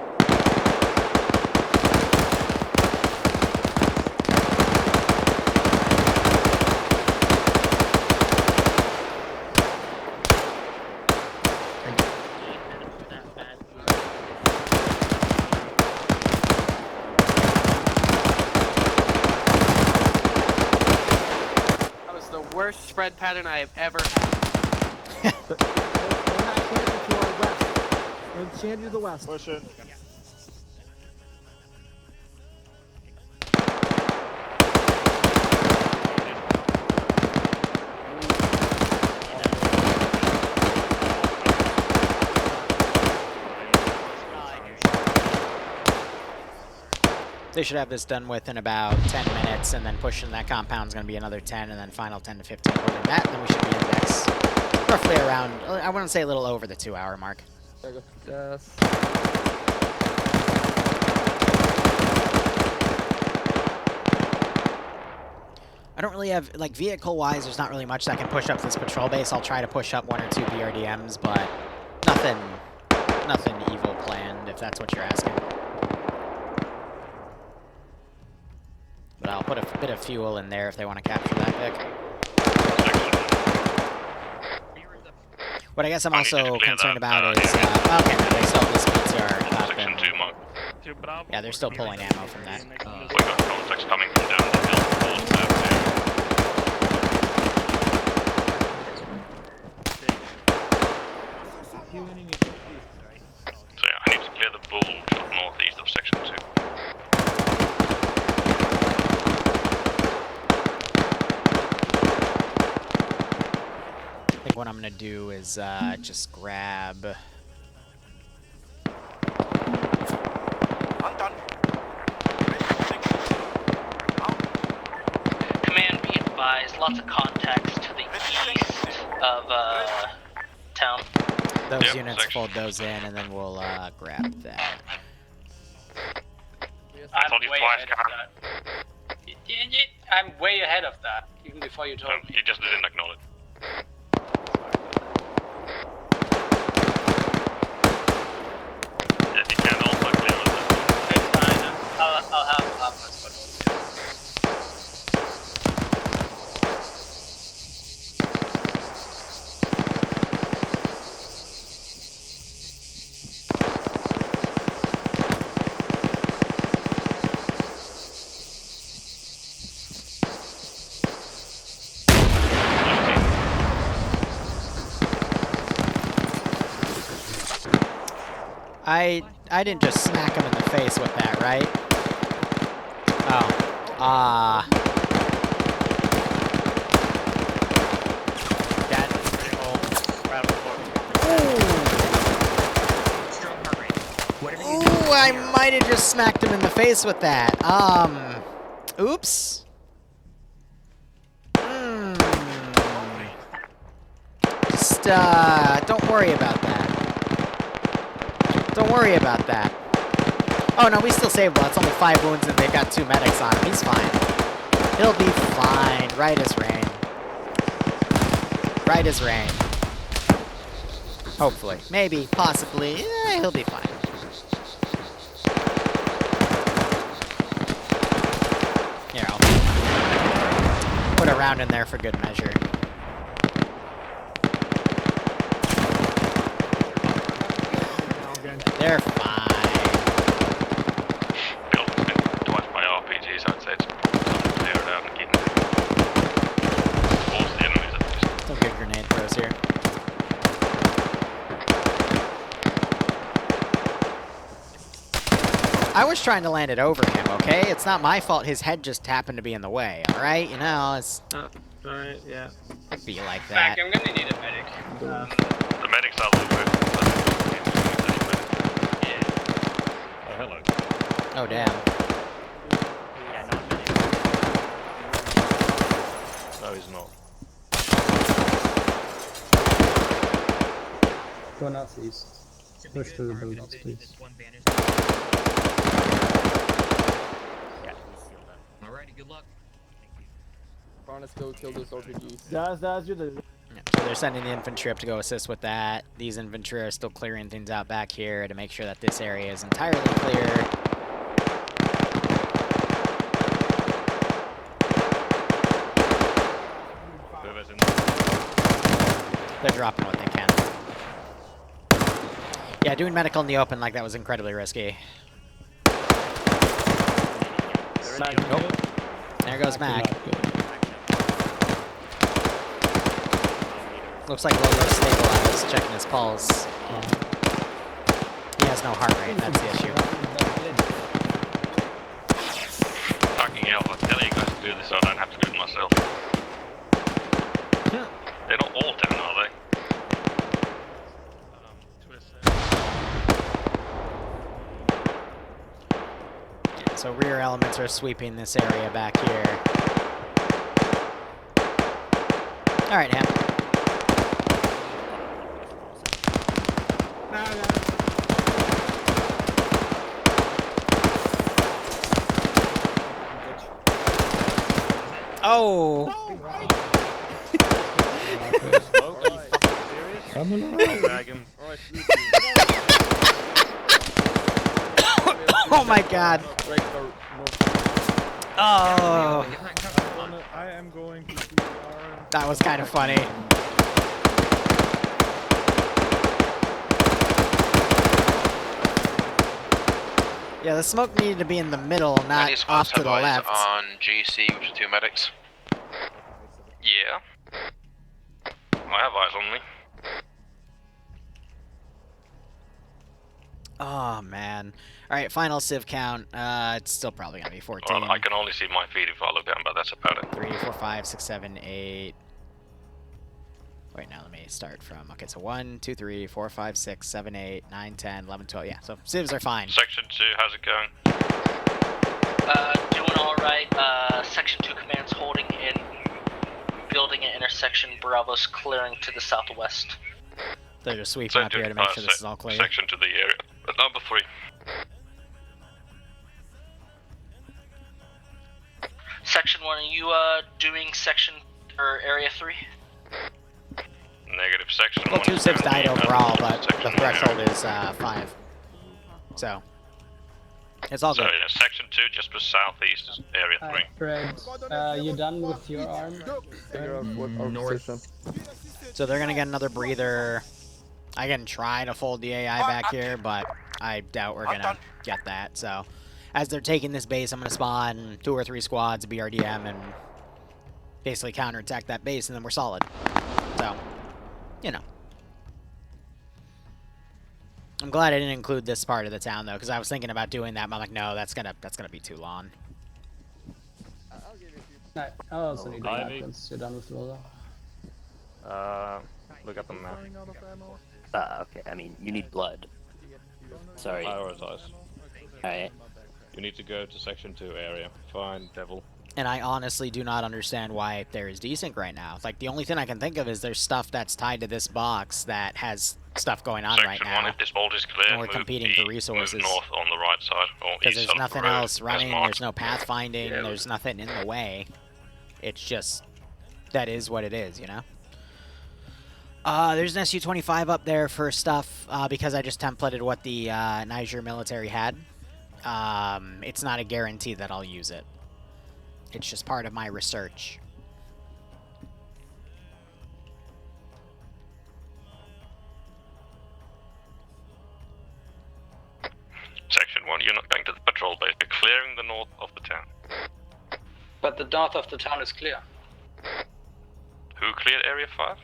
That was the worst spread pattern I have ever had. Shandy to the west. Push it. They should have this done within about 10 minutes, and then pushing that compound's going to be another 10, and then final 10 to 15 holding that, and then we should be index roughly around, I wouldn't say a little over the 2-hour mark. Yes. I don't really have, like, vehicle-wise, there's not really much that can push up this patrol base. I'll try to push up 1 or 2 BRDMs, but nothing evil planned, if that's what you're asking. But I'll put a bit of fuel in there if they want to capture that pick. What I guess I'm also concerned about is, okay, no, they still have this BTR up and, yeah, they're still pulling ammo from that. We got contacts coming from down the hill towards So yeah, I need to clear the bulge northeast of section 2. I think what I'm going to do is just grab... Command, be advised, lots of contacts to the east of town. Those units, fold those in, and then we'll grab that. I'm way ahead of that. I'm way ahead of that, even before you told me. He just didn't acknowledge. Yeah, he can also clear us. It's fine. I'll have this, but I didn't just smack him in the face with that, right? Oh. I might have just smacked him in the face with that. Oops. Just, don't worry about that. Don't worry about that. Oh, no, we still savable. That's only 5 wounds and they've got 2 medics on him. He's fine. He'll be fine. Right as rain. Right as rain. Hopefully. Maybe. Possibly. He'll be fine. Here, I'll put a round in there for good measure. They're fine. Twice my RPGs, I'd say it's something to clear it out and keep it. Force the enemies at least. Some good grenade throws here. I was trying to land it over him, okay? It's not my fault his head just happened to be in the way, alright? You know, it's... Alright, yeah. It'd be like Back, that. I'm gonna need a medic. The medics are Liru. Oh, hello. Oh, damn. Yeah, not many. No, he's not. Go northeast. Push to the buildings, please. Yeah, we sealed them. Alrighty, good luck. Let's go kill those RPGs. That's you. So they're sending the infantry up to go assist with that. These infantry are still clearing things out back here to make sure that this area is entirely clear. They're dropping what they can. Yeah, doing medical in the open like that was incredibly risky. Nope. There goes Mac. Looks like Lolo's stabilized, checking his pulse. He has no heart rate, that's the issue. Fucking hell, I'll tell you guys to do this so I don't have to do it myself. They're not all down, are they? Yeah, so rear elements are sweeping this area back here. Alright, Ham. Oh! Oh my god! Oh! I am going to That was kind of funny. Yeah, the smoke needed to be in the middle, not Any off squads to have the eyes left. on GC, which are 2 medics? Yeah. I have eyes on me. Oh man. Alright, final civ count. It's still probably gonna be 14. Well, I can only see my feet if I look down, but that's about it. 3, 4, 5, 6, 7, 8. Wait, now let me start from. Okay, so 1, 2, 3, 4, 5, 6, 7, 8, 9, 10, 11, 12. Yeah, so civs are fine. Section 2, how's it going? Doing alright. Section 2 command's holding in, building an intersection. Bravo's clearing to the southwest. They're just sweeping up here to make sure this is all clear. Section to the area. Number 3. Section 1, are you doing section or area 3? Negative. Section 1. Well, 2 civs died overall, but the Section threshold is 5. So, it's all So good. yeah, section 2 just was southeast is area 3. Fred, you done with your arm? Figure out what our position. So they're gonna get another breather. I can try to fold the AI back here, but I doubt we're gonna get that. So, as they're taking this base, I'm gonna spawn 2 or 3 squads, BRDM, and basically counterattack that base, and then we're solid. So, you know. I'm glad I didn't include this part of the town though, because I was thinking about doing that, but I'm like, no, that's gonna be too long. No, I'll also need that once you're done with Lola. Look at the map. Okay, I mean, you need blood. Sorry. Prioritize. Alright. You need to go to section 2 area. Find Devil. And I honestly do not understand why there is desync right now. Like, the only thing I can think of is there's stuff that's tied to this box that has stuff going on right now. If this vault is clear, And we're competing for resources. Move north on the right side, or Because east there's side of the nothing road, else as running, marked. there's no pathfinding, there's nothing in the way. It's just, that is what it is, you know? There's an SU-25 up there for stuff, because I just templated what the Niger military had. It's not a guarantee that I'll use it. It's just part of my research. Section 1, you're not going to the patrol base. You're clearing the north of the town. But the north of the town is clear. Who cleared Area 5?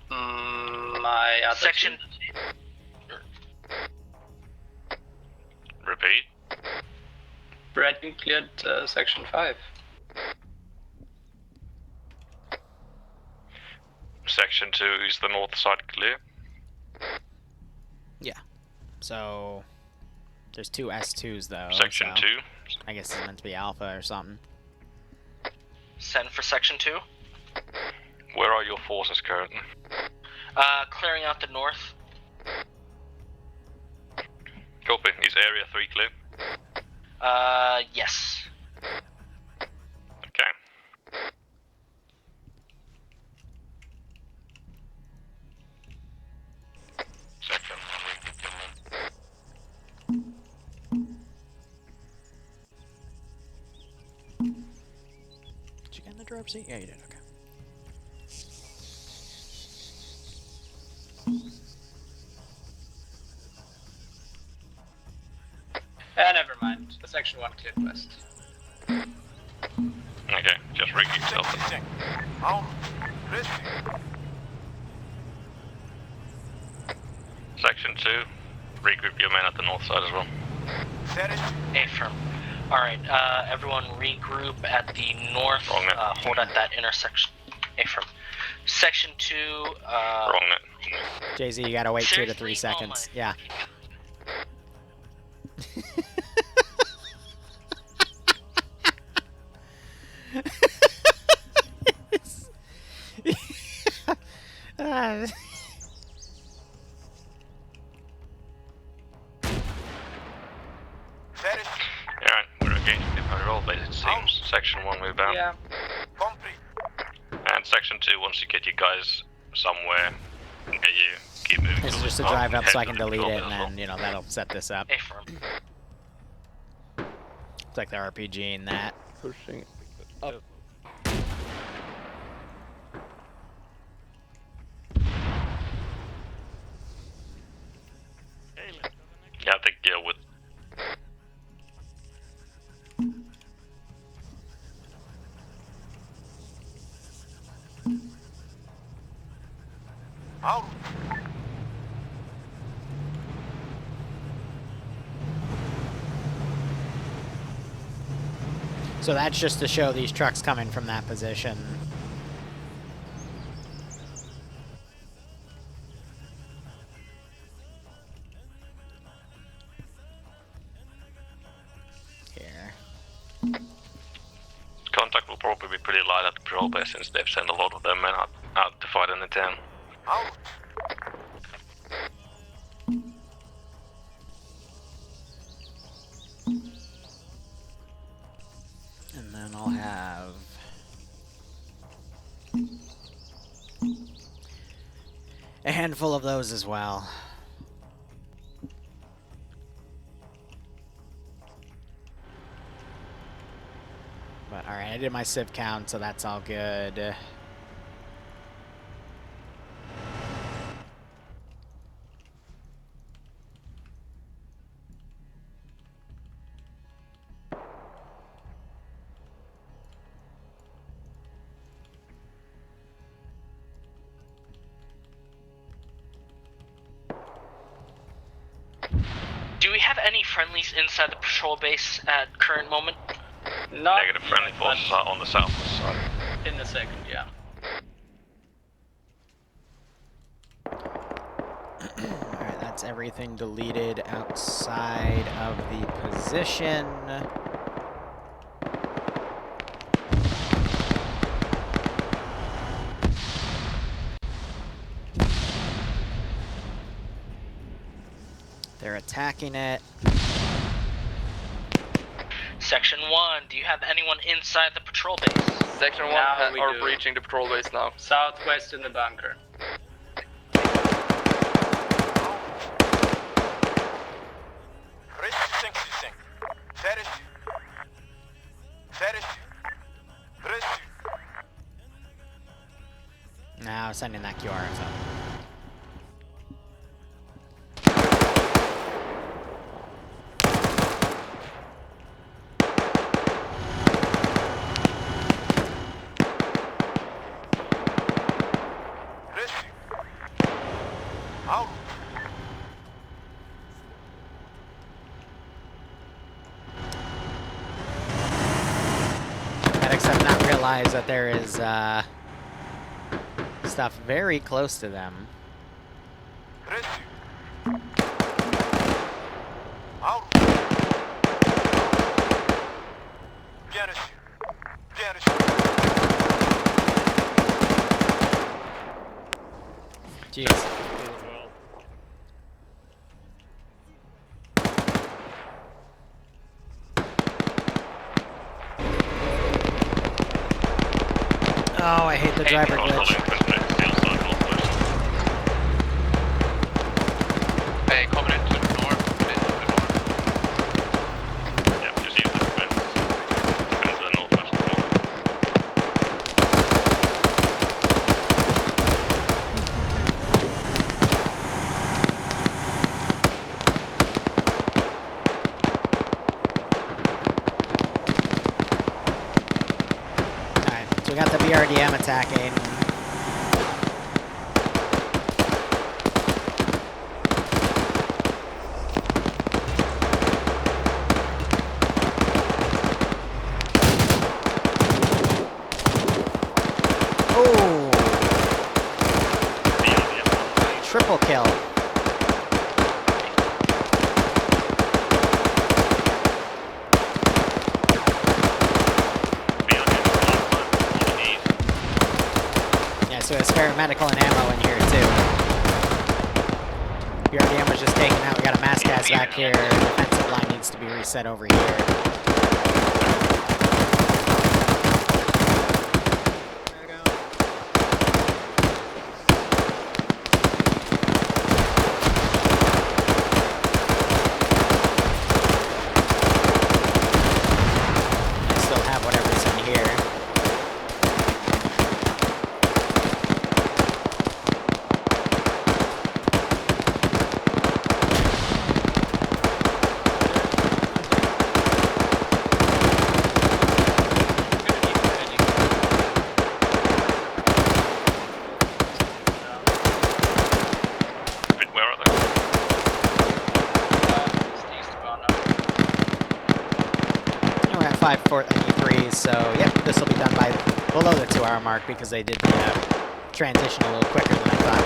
My other Section. Repeat. Bradley cleared section 5. Section 2 is the north side clear. Yeah. So, there's 2 S2s though. Section so 2. I guess it's meant to be Alpha or something. Send for Section 2. Where are your forces currently? Clearing out the north. Copy. Is Area 3 clear? Yes. Okay. Section 3. Did you get in the drop seat? Yeah, you did. Okay. Never mind. The section 1 cleared west. Okay, just rig yourself. Section 2, regroup your men at the north side as well. Affirm. Alright, everyone regroup at the north. Hold at that intersection. Affirm. Section 2, Wrong net. Jay-Z, you gotta wait 2 to 3 seconds. Yeah. Alright, we're engaged in the patrol base it seems. Section 1 move out. Yeah. And Section 2, once you get you guys somewhere, you keep moving. This is just a drive up so I can delete it, and then, you know, that'll set this up. Affirm. It's like the RPG in that. Pushing up. Yeah, I think yeah with So that's just to show these trucks coming from that position. Here. contact will probably be pretty light at the patrol base since they've sent a lot of their men out to fight in the town. And then I'll have a handful of those as well. But alright, I did my civ count, so that's all good. Do we have any friendlies inside the patrol base at current moment? Not Negative friendly forces are on the southwest side. in the second, yeah. Alright, That's everything deleted outside of the position. They're attacking it. Section 1, do you have anyone inside the patrol base? Section 1 Now we are do. breaching the patrol base now. Southwest in the bunker. Now sending that QRF up. Medics have not realized that there is stuff very close to them. Jeez. Oh, I hate the driver glitch. Hey, coming into the north. Yeah, just use the defense. Defense of the northwest wall. Alright, so we got the BRDM attacking. Oh! Triple kill. Yeah, so it's spare medical and ammo in here too. BRDM was just taken out. We got a mass gas back here. Defensive line needs to be reset over here. I still have whatever's in here. Where are they? We're at 5:43, so yep, this will be done by below the 2-hour mark because they did the transition a little quicker than I thought.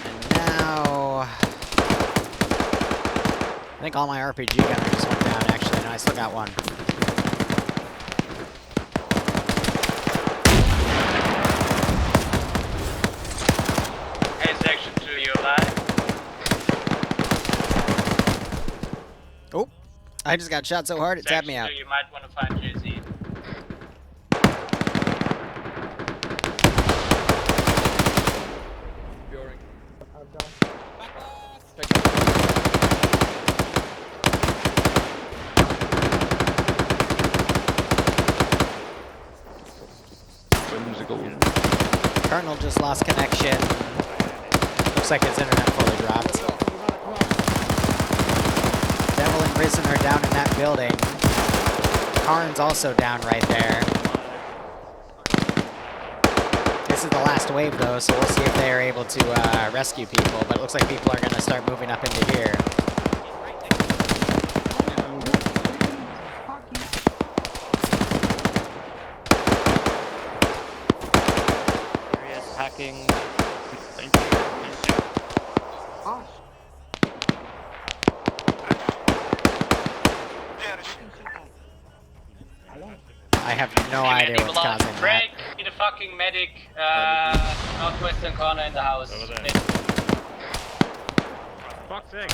And now, I think all my RPG gunner just went down. Actually, no, I still got one. Hey, Section 2, you alive? Oh, I just got shot so hard it tapped me out. Section 2, you might want to find JZ. Colonel just lost connection. Looks like his internet fully dropped. Devil and Risen are down in that building. Karn's also down right there. This is the last wave though, so we'll see if they are able to rescue people, but it looks like people are going to start moving up into here. Checking. Thank you. I have no idea what's causing that. Break, need a fucking medic, northwestern corner in the house. Over there. Fuck's sake.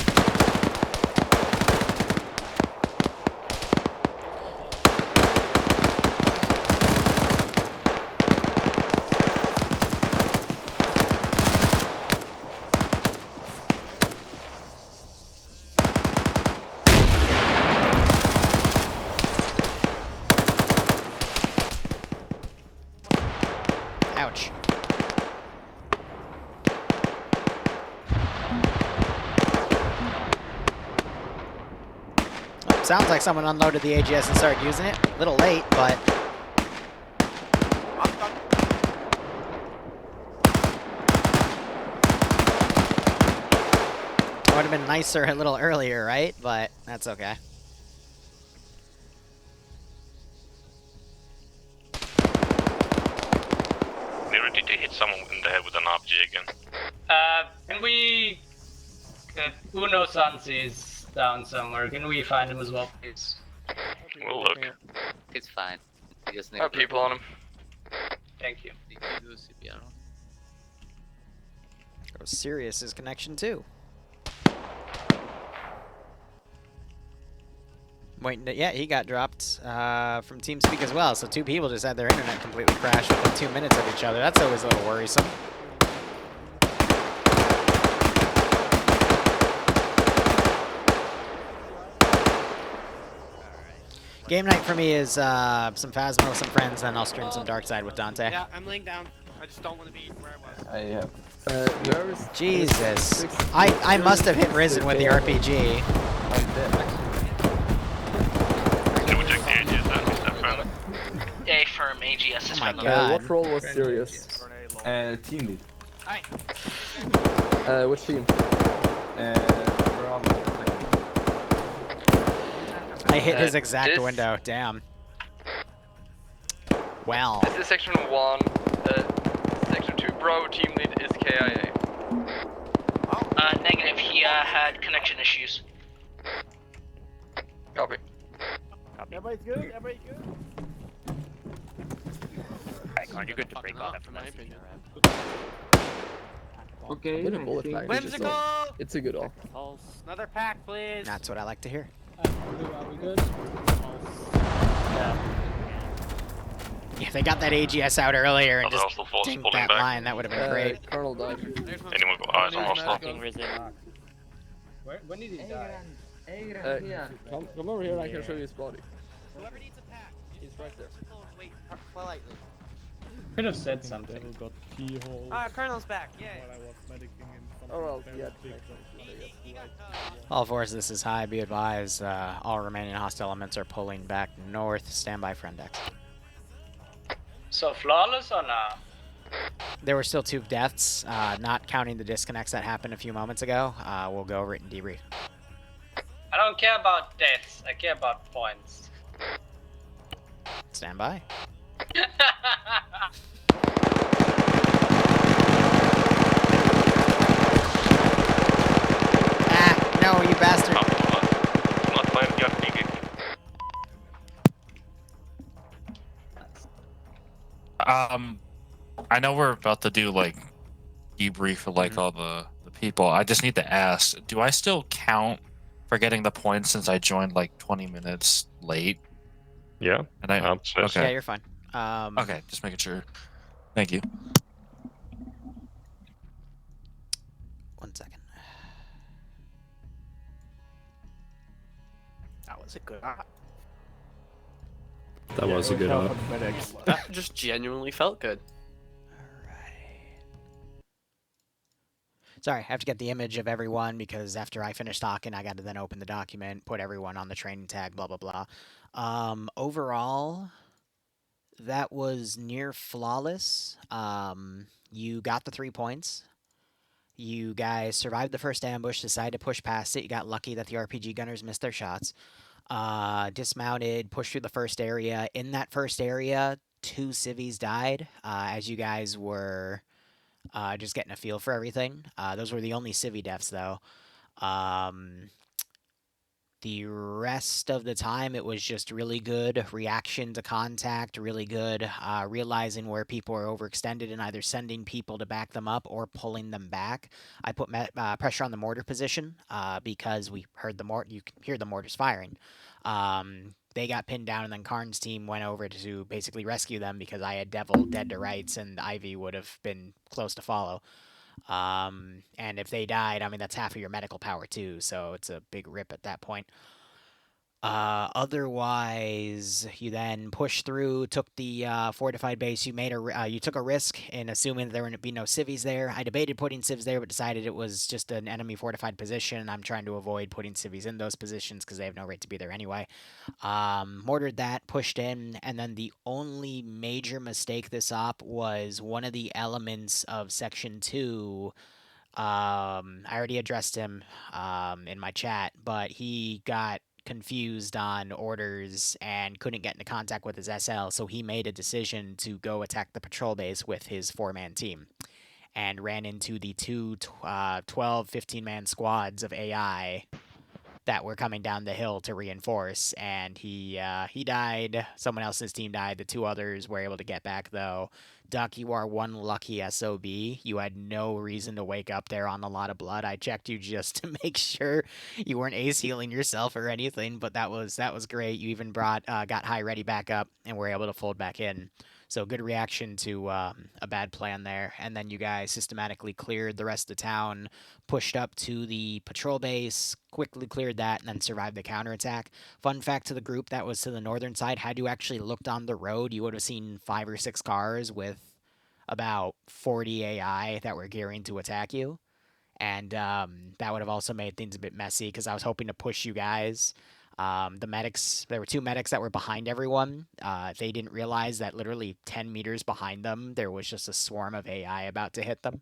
Ouch. Sounds like someone unloaded the AGS and started using it. A little late, but... Would have been nicer a little earlier, right? But that's okay. Liru, did you hit someone in the head with an RPG again? Can we... Uno Sansi is down somewhere. Can we find him as well, please? We'll look. It's fine. I just need Have people on him. Thank you. Oh, Sirius is connection too. Wait, yeah, he got dropped from TeamSpeak as well. So 2 people just had their internet completely crash within 2 minutes of each other. That's always a little worrisome. Game night for me is some Phasmo, some friends, and I'll stream some Dark Side with Dante. Yeah, I'm laying down. I just don't want to be where I was. I have. Jesus. I must have hit Risen with the RPG. Can we check the AGS then? Is that friendly? A firm AGS is Oh my friendly. god. What role was Sirius? Team lead. Hi. Which team? I hit his exact window. Damn. Well. This is section 1. Section 2 Bravo team lead is KIA. Negative. He had connection issues. Copy. Everybody's good? Everybody good? Alright, Con, you're good to break off after my opinion. Okay. A bullet pack. Whimsical! It's a good all. Another pack, please. That's what I like to hear. Are we good? If they got that AGS out earlier and Other just hostile forces dinked pulling that back. line, that would have been great. Colonel died. Anyone got eyes on hostile? When did he die? Come over here, I can show you his body. Whoever needs a pack. He's right there. Wait, politely. Could have said something. Got keyhole. Colonel's back. Yay. While I was medicing in something Oh well, very yeah. big. All forces, this is high. Be advised, all remaining hostile elements are pulling back north. Stand by for index. So flawless or not? There were still 2 deaths, not counting the disconnects that happened a few moments ago. We'll go over it in debrief. I don't care about deaths. I care about points. Stand by. No, you bastard. Not playing the RPG. I know we're about to do like debrief for like all the people. I just need to ask, do I still count for getting the points since I joined like 20 minutes late? Yeah. And I okay. Yeah, you're fine. Okay, just making sure. Thank you. 1 second. That was a good. That was a good op. That just genuinely felt good. Sorry, I have to get the image of everyone because after I finish talking, I got to then open the document, put everyone on the training tag, blah, blah, blah. Overall, that was near flawless. You got the 3 points. You guys survived the first ambush, decided to push past it. You got lucky that the RPG gunners missed their shots. Dismounted, pushed through the first area. In that first area, 2 civvies died as you guys were just getting a feel for everything. Those were the only civvy deaths, though. The rest of the time, it was just really good reaction to contact, really good realizing where people are overextended and either sending people to back them up or pulling them back. I put pressure on the mortar position because we heard you can hear the mortars firing. They got pinned down, and then Karn's team went over to basically rescue them because I had Devil dead to rights, and Ivy would have been close to follow. And if they died, I mean, that's half of your medical power too, so it's a big rip at that point. Otherwise, you then pushed through, took the fortified base. You took a risk in assuming that there would be no civvies there. I debated putting civs there, but decided it was just an enemy fortified position. I'm trying to avoid putting civvies in those positions because they have no right to be there anyway. Mortared that, pushed in, and then the only major mistake this op was one of the elements of Section 2. I already addressed him in my chat, but he got confused on orders and couldn't get into contact with his SL, so he made a decision to go attack the patrol base with his 4-man team and ran into the two 12, 15-man squads of AI that were coming down the hill to reinforce, and he died. Someone else's team died. The 2 others were able to get back, though. Duck, you are one lucky SOB. You had no reason to wake up there on a lot of blood. I checked you just to make sure you weren't ace healing yourself or anything, but that was great. You even got high ready back up and were able to fold back in. So good reaction to a bad plan there. And then you guys systematically cleared the rest of the town, pushed up to the patrol base, quickly cleared that, and then survived the counterattack. Fun fact to the group that was to the northern side, had you actually looked on the road, you would have seen 5 or 6 cars with about 40 AI that were gearing to attack you. And that would have also made things a bit messy because I was hoping to push you guys. The medics, there were 2 medics that were behind everyone. They didn't realize that literally 10 meters behind them, there was just a swarm of AI about to hit them.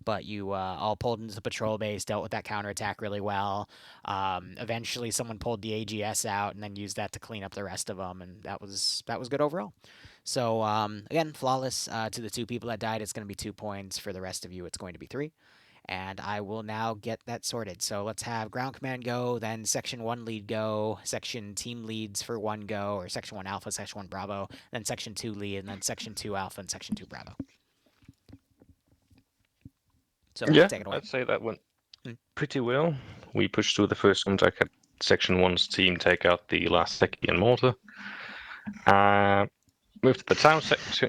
But you all pulled into the patrol base, dealt with that counterattack really well. Eventually, someone pulled the AGS out and then used that to clean up the rest of them, and that was good overall. So again, flawless to the 2 people that died. It's going to be 2 points. For the rest of you, it's going to be 3. And I will now get that sorted. So let's have ground command go, then section 1 lead go, section team leads for 1 go, or section 1 alpha, section 1 bravo, then section 2 lead, and then section 2 alpha and section 2 bravo. So yeah, take it away. I'd say that went pretty well. We pushed through the first contact, had section 1's team take out the last second and mortar. Moved to the town.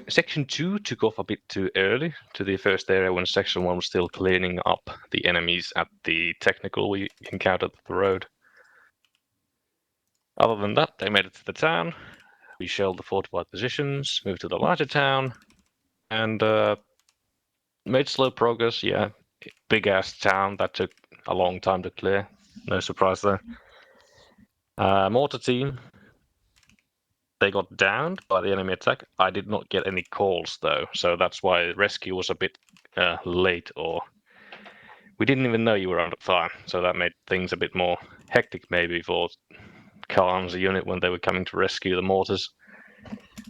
Section 2 took off a bit too early to the first area when Section 1 was still cleaning up the enemies at the technical we encountered at the road. Other than that, they made it to the town. We shelled the fortified positions, moved to the larger town, and made slow progress. Yeah, big-ass town that took a long time to clear. No surprise there. Mortar team, they got downed by the enemy attack. I did not get any calls though, so that's why rescue was a bit late, or we didn't even know you were under fire, so that made things a bit more hectic maybe for Khan's unit when they were coming to rescue the mortars.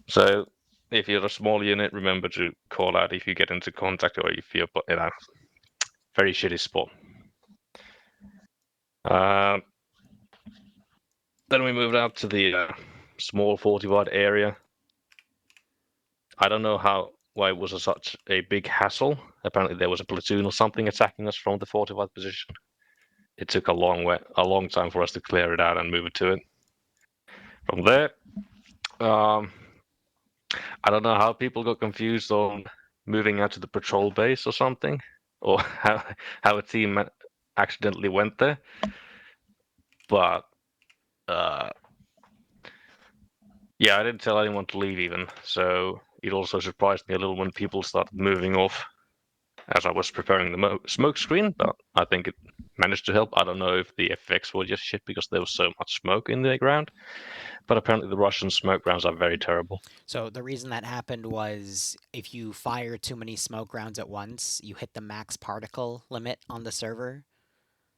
So if you're a small unit, remember to call out if you get into contact or if you're in a very shitty spot. Then we moved out to the small fortified area. I don't know why it was such a big hassle. Apparently there was a platoon or something attacking us from the fortified position. It took a long time for us to clear it out and move it to it. From there, I don't know how people got confused on moving out to the patrol base or something, or how a team accidentally went there. But yeah, I didn't tell anyone to leave even, so it also surprised me a little when people started moving off as I was preparing the smoke screen, but I think it managed to help. I don't know if the effects were just shit because there was so much smoke in the ground, but apparently the Russian smoke grounds are very terrible. So the reason that happened was if you fire too many smoke rounds at once, you hit the max particle limit on the server.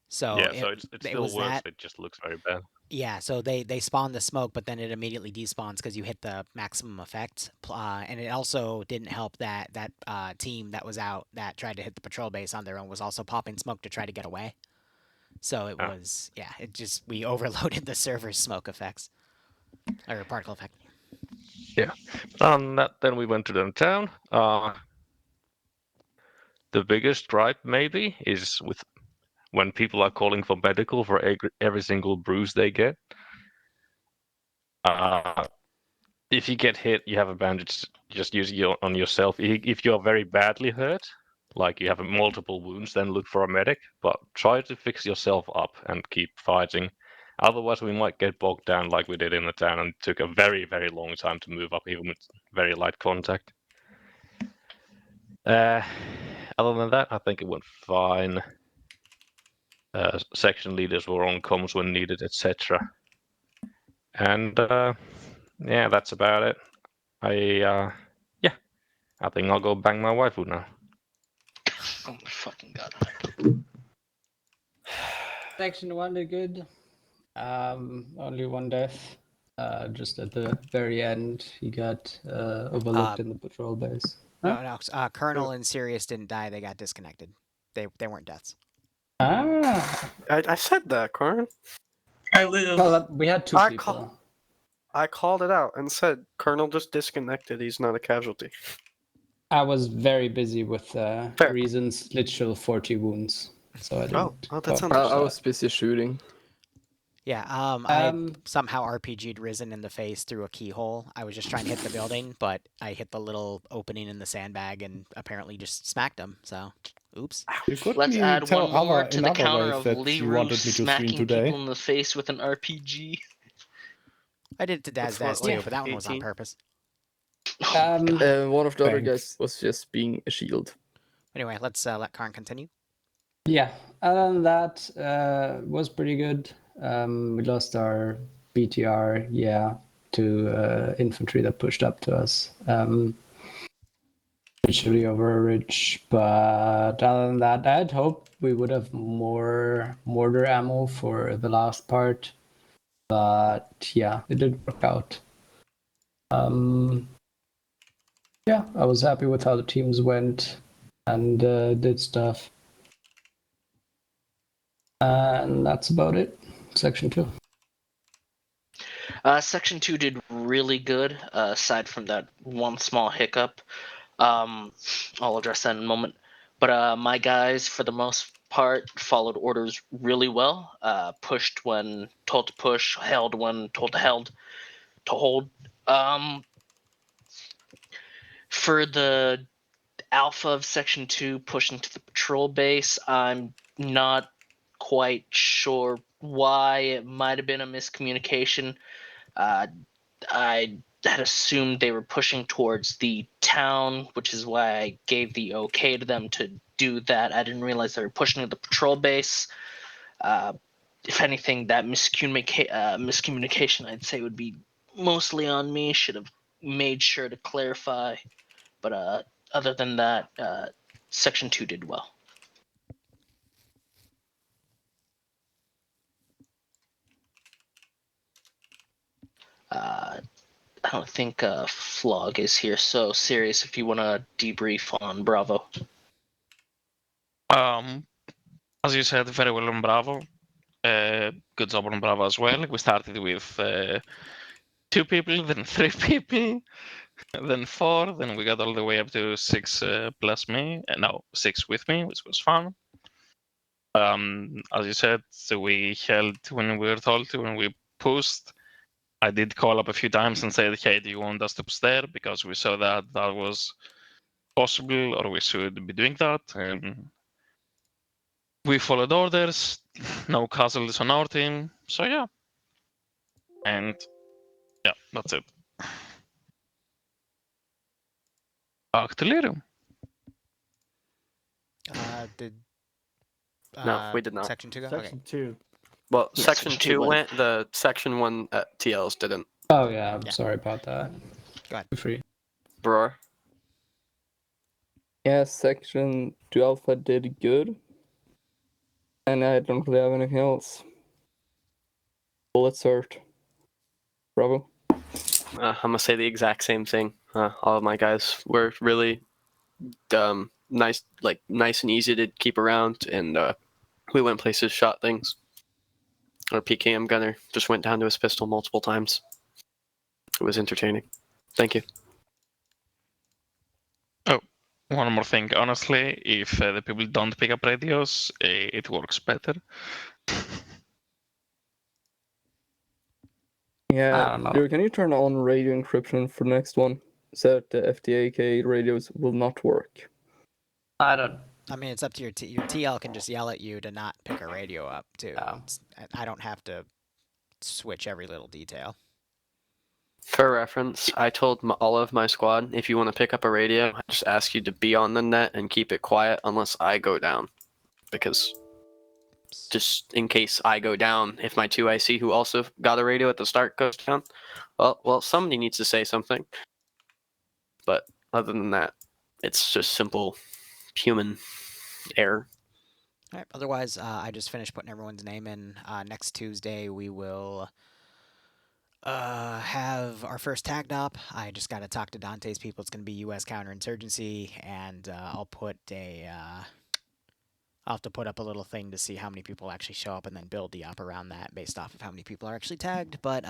So yeah, so it's still worse. It just looks very bad. Yeah, so they spawn the smoke, but then it immediately despawns because you hit the maximum effect. And it also didn't help that team that was out that tried to hit the patrol base on their own was also popping smoke to try to get away. So it was, yeah, we overloaded the server's smoke effects. Or particle effect. Yeah. On that, then we went to the town. The biggest gripe maybe is with when people are calling for medical for every single bruise they get. If you get hit, you have a bandage. Just use it on yourself. If you're very badly hurt, like you have multiple wounds, then look for a medic. But try to fix yourself up and keep fighting. Otherwise, we might get bogged down like we did in the town, and it took a very, very long time to move up, even with very light contact. Other than that, I think it went fine. Section leaders were on comms when needed, etc. And yeah, that's about it. I think I'll go bang my waifu now. Oh my fucking god. Section 1 did good. Only one death. Just at the very end, he got overlooked in the patrol base. No. Colonel and Sirius didn't die. They got disconnected. They weren't deaths. I said that, Corin. I live. Well, we had two people. I called it out and said, Colonel just disconnected. He's not a casualty. I was very busy with reasons, literal 40 wounds. So I didn't. Oh, that's I was busy shooting. Yeah, I somehow RPG'd Risen in the face through a keyhole. I was just trying to hit the building, but I hit the little opening in the sandbag and apparently just smacked him, so oops. Let's add one more to the counter of Liru smacking people in the face with an RPG. I did it to Daz too, but that one was on purpose. One of the other guys was just being a shield. Anyway, let's let Karn continue. Yeah, other than that, was pretty good. We lost our BTR, to infantry that pushed up to us. Literally over a ridge, but other than that, I had hoped we would have more mortar ammo for the last part, but yeah, it didn't work out. Yeah, I was happy with how the teams went and did stuff. And that's about it. Section 2. Section 2 did really good, aside from that one small hiccup. I'll address that in a moment. But my guys, for the most part, followed orders really well. Pushed when told to push, held when told to hold. For the alpha of Section 2 pushing to the patrol base, I'm not quite sure why. It might have been a miscommunication. I had assumed they were pushing towards the town, which is why I gave the okay to them to do that. I didn't realize they were pushing to the patrol base. If anything, that miscommunication, I'd say, would be mostly on me. Should have made sure to clarify. But other than that, Section 2 did well. I don't think Flog is here, so Sirius, if you want to debrief on Bravo. As you said, very well on Bravo. Good job on Bravo as well. We started with 2 people, then 3 people, then 4, then we got all the way up to 6 plus me, and now 6 with me, which was fun. As you said, so we held when we were told to, when we pushed. I did call up a few times and said, hey, do you want us to push there? Because we saw that that was possible, or we should be doing that. And we followed orders, no casualties on our team, so yeah. And yeah, that's it. Back to Liru. No, we did not. Section 2 go? Section 2. Well, Yeah, Section Section 2 2 went, the Section 1 TLs didn't. Oh yeah, I'm sorry about that. Go ahead. Free. Bro. Yeah, Section 2 Alpha did good. And I don't really have anything else. bullets hurt. Bravo. I'm gonna say the exact same thing. All of my guys were really nice and easy to keep around, and we went places, shot things. Our PKM gunner just went down to his pistol multiple times. It was entertaining. Thank you. Oh, one more thing. Honestly, if the people don't pick up radios, it works better. Yeah, Liru, can you turn on radio encryption for next one? So that the FTAK radios will not work. I don't. I mean, it's up to your TL can just yell at you to not pick a radio up too. I don't have to switch every little detail. For reference, I told all of my squad, if you want to pick up a radio, I just ask you to be on the net and keep it quiet unless I go down. Because just in case I go down, if my 2IC who also got a radio at the start goes down, well, somebody needs to say something. But other than that, it's just simple human error. All right. Otherwise, I just finished putting everyone's name in. Next Tuesday, we will have our first tag op. I just got to talk to Dante's people. It's going to be U.S. counterinsurgency, and I'll have to put up a little thing to see how many people actually show up and then build the op around that based off of how many people are actually tagged. But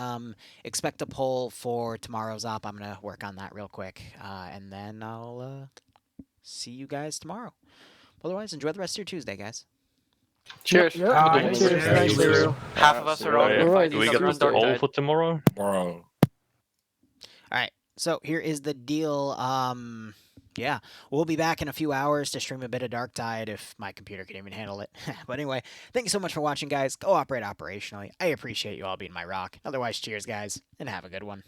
expect a poll for tomorrow's op. I'm going to work on that real quick, and then I'll see you guys tomorrow. Otherwise, enjoy the rest of your Tuesday, guys. Cheers. Cheers. Thanks, Liru. Half of us are all Alright, Do we get the poll for tomorrow? Bro. Alright, so here is the deal. Yeah, we'll be back in a few hours to stream a bit of Dark Tide if my computer can even handle it. But anyway, thank you so much for watching, guys. Go operate operationally. I appreciate you all being my rock. Otherwise, cheers, guys, and have a good one.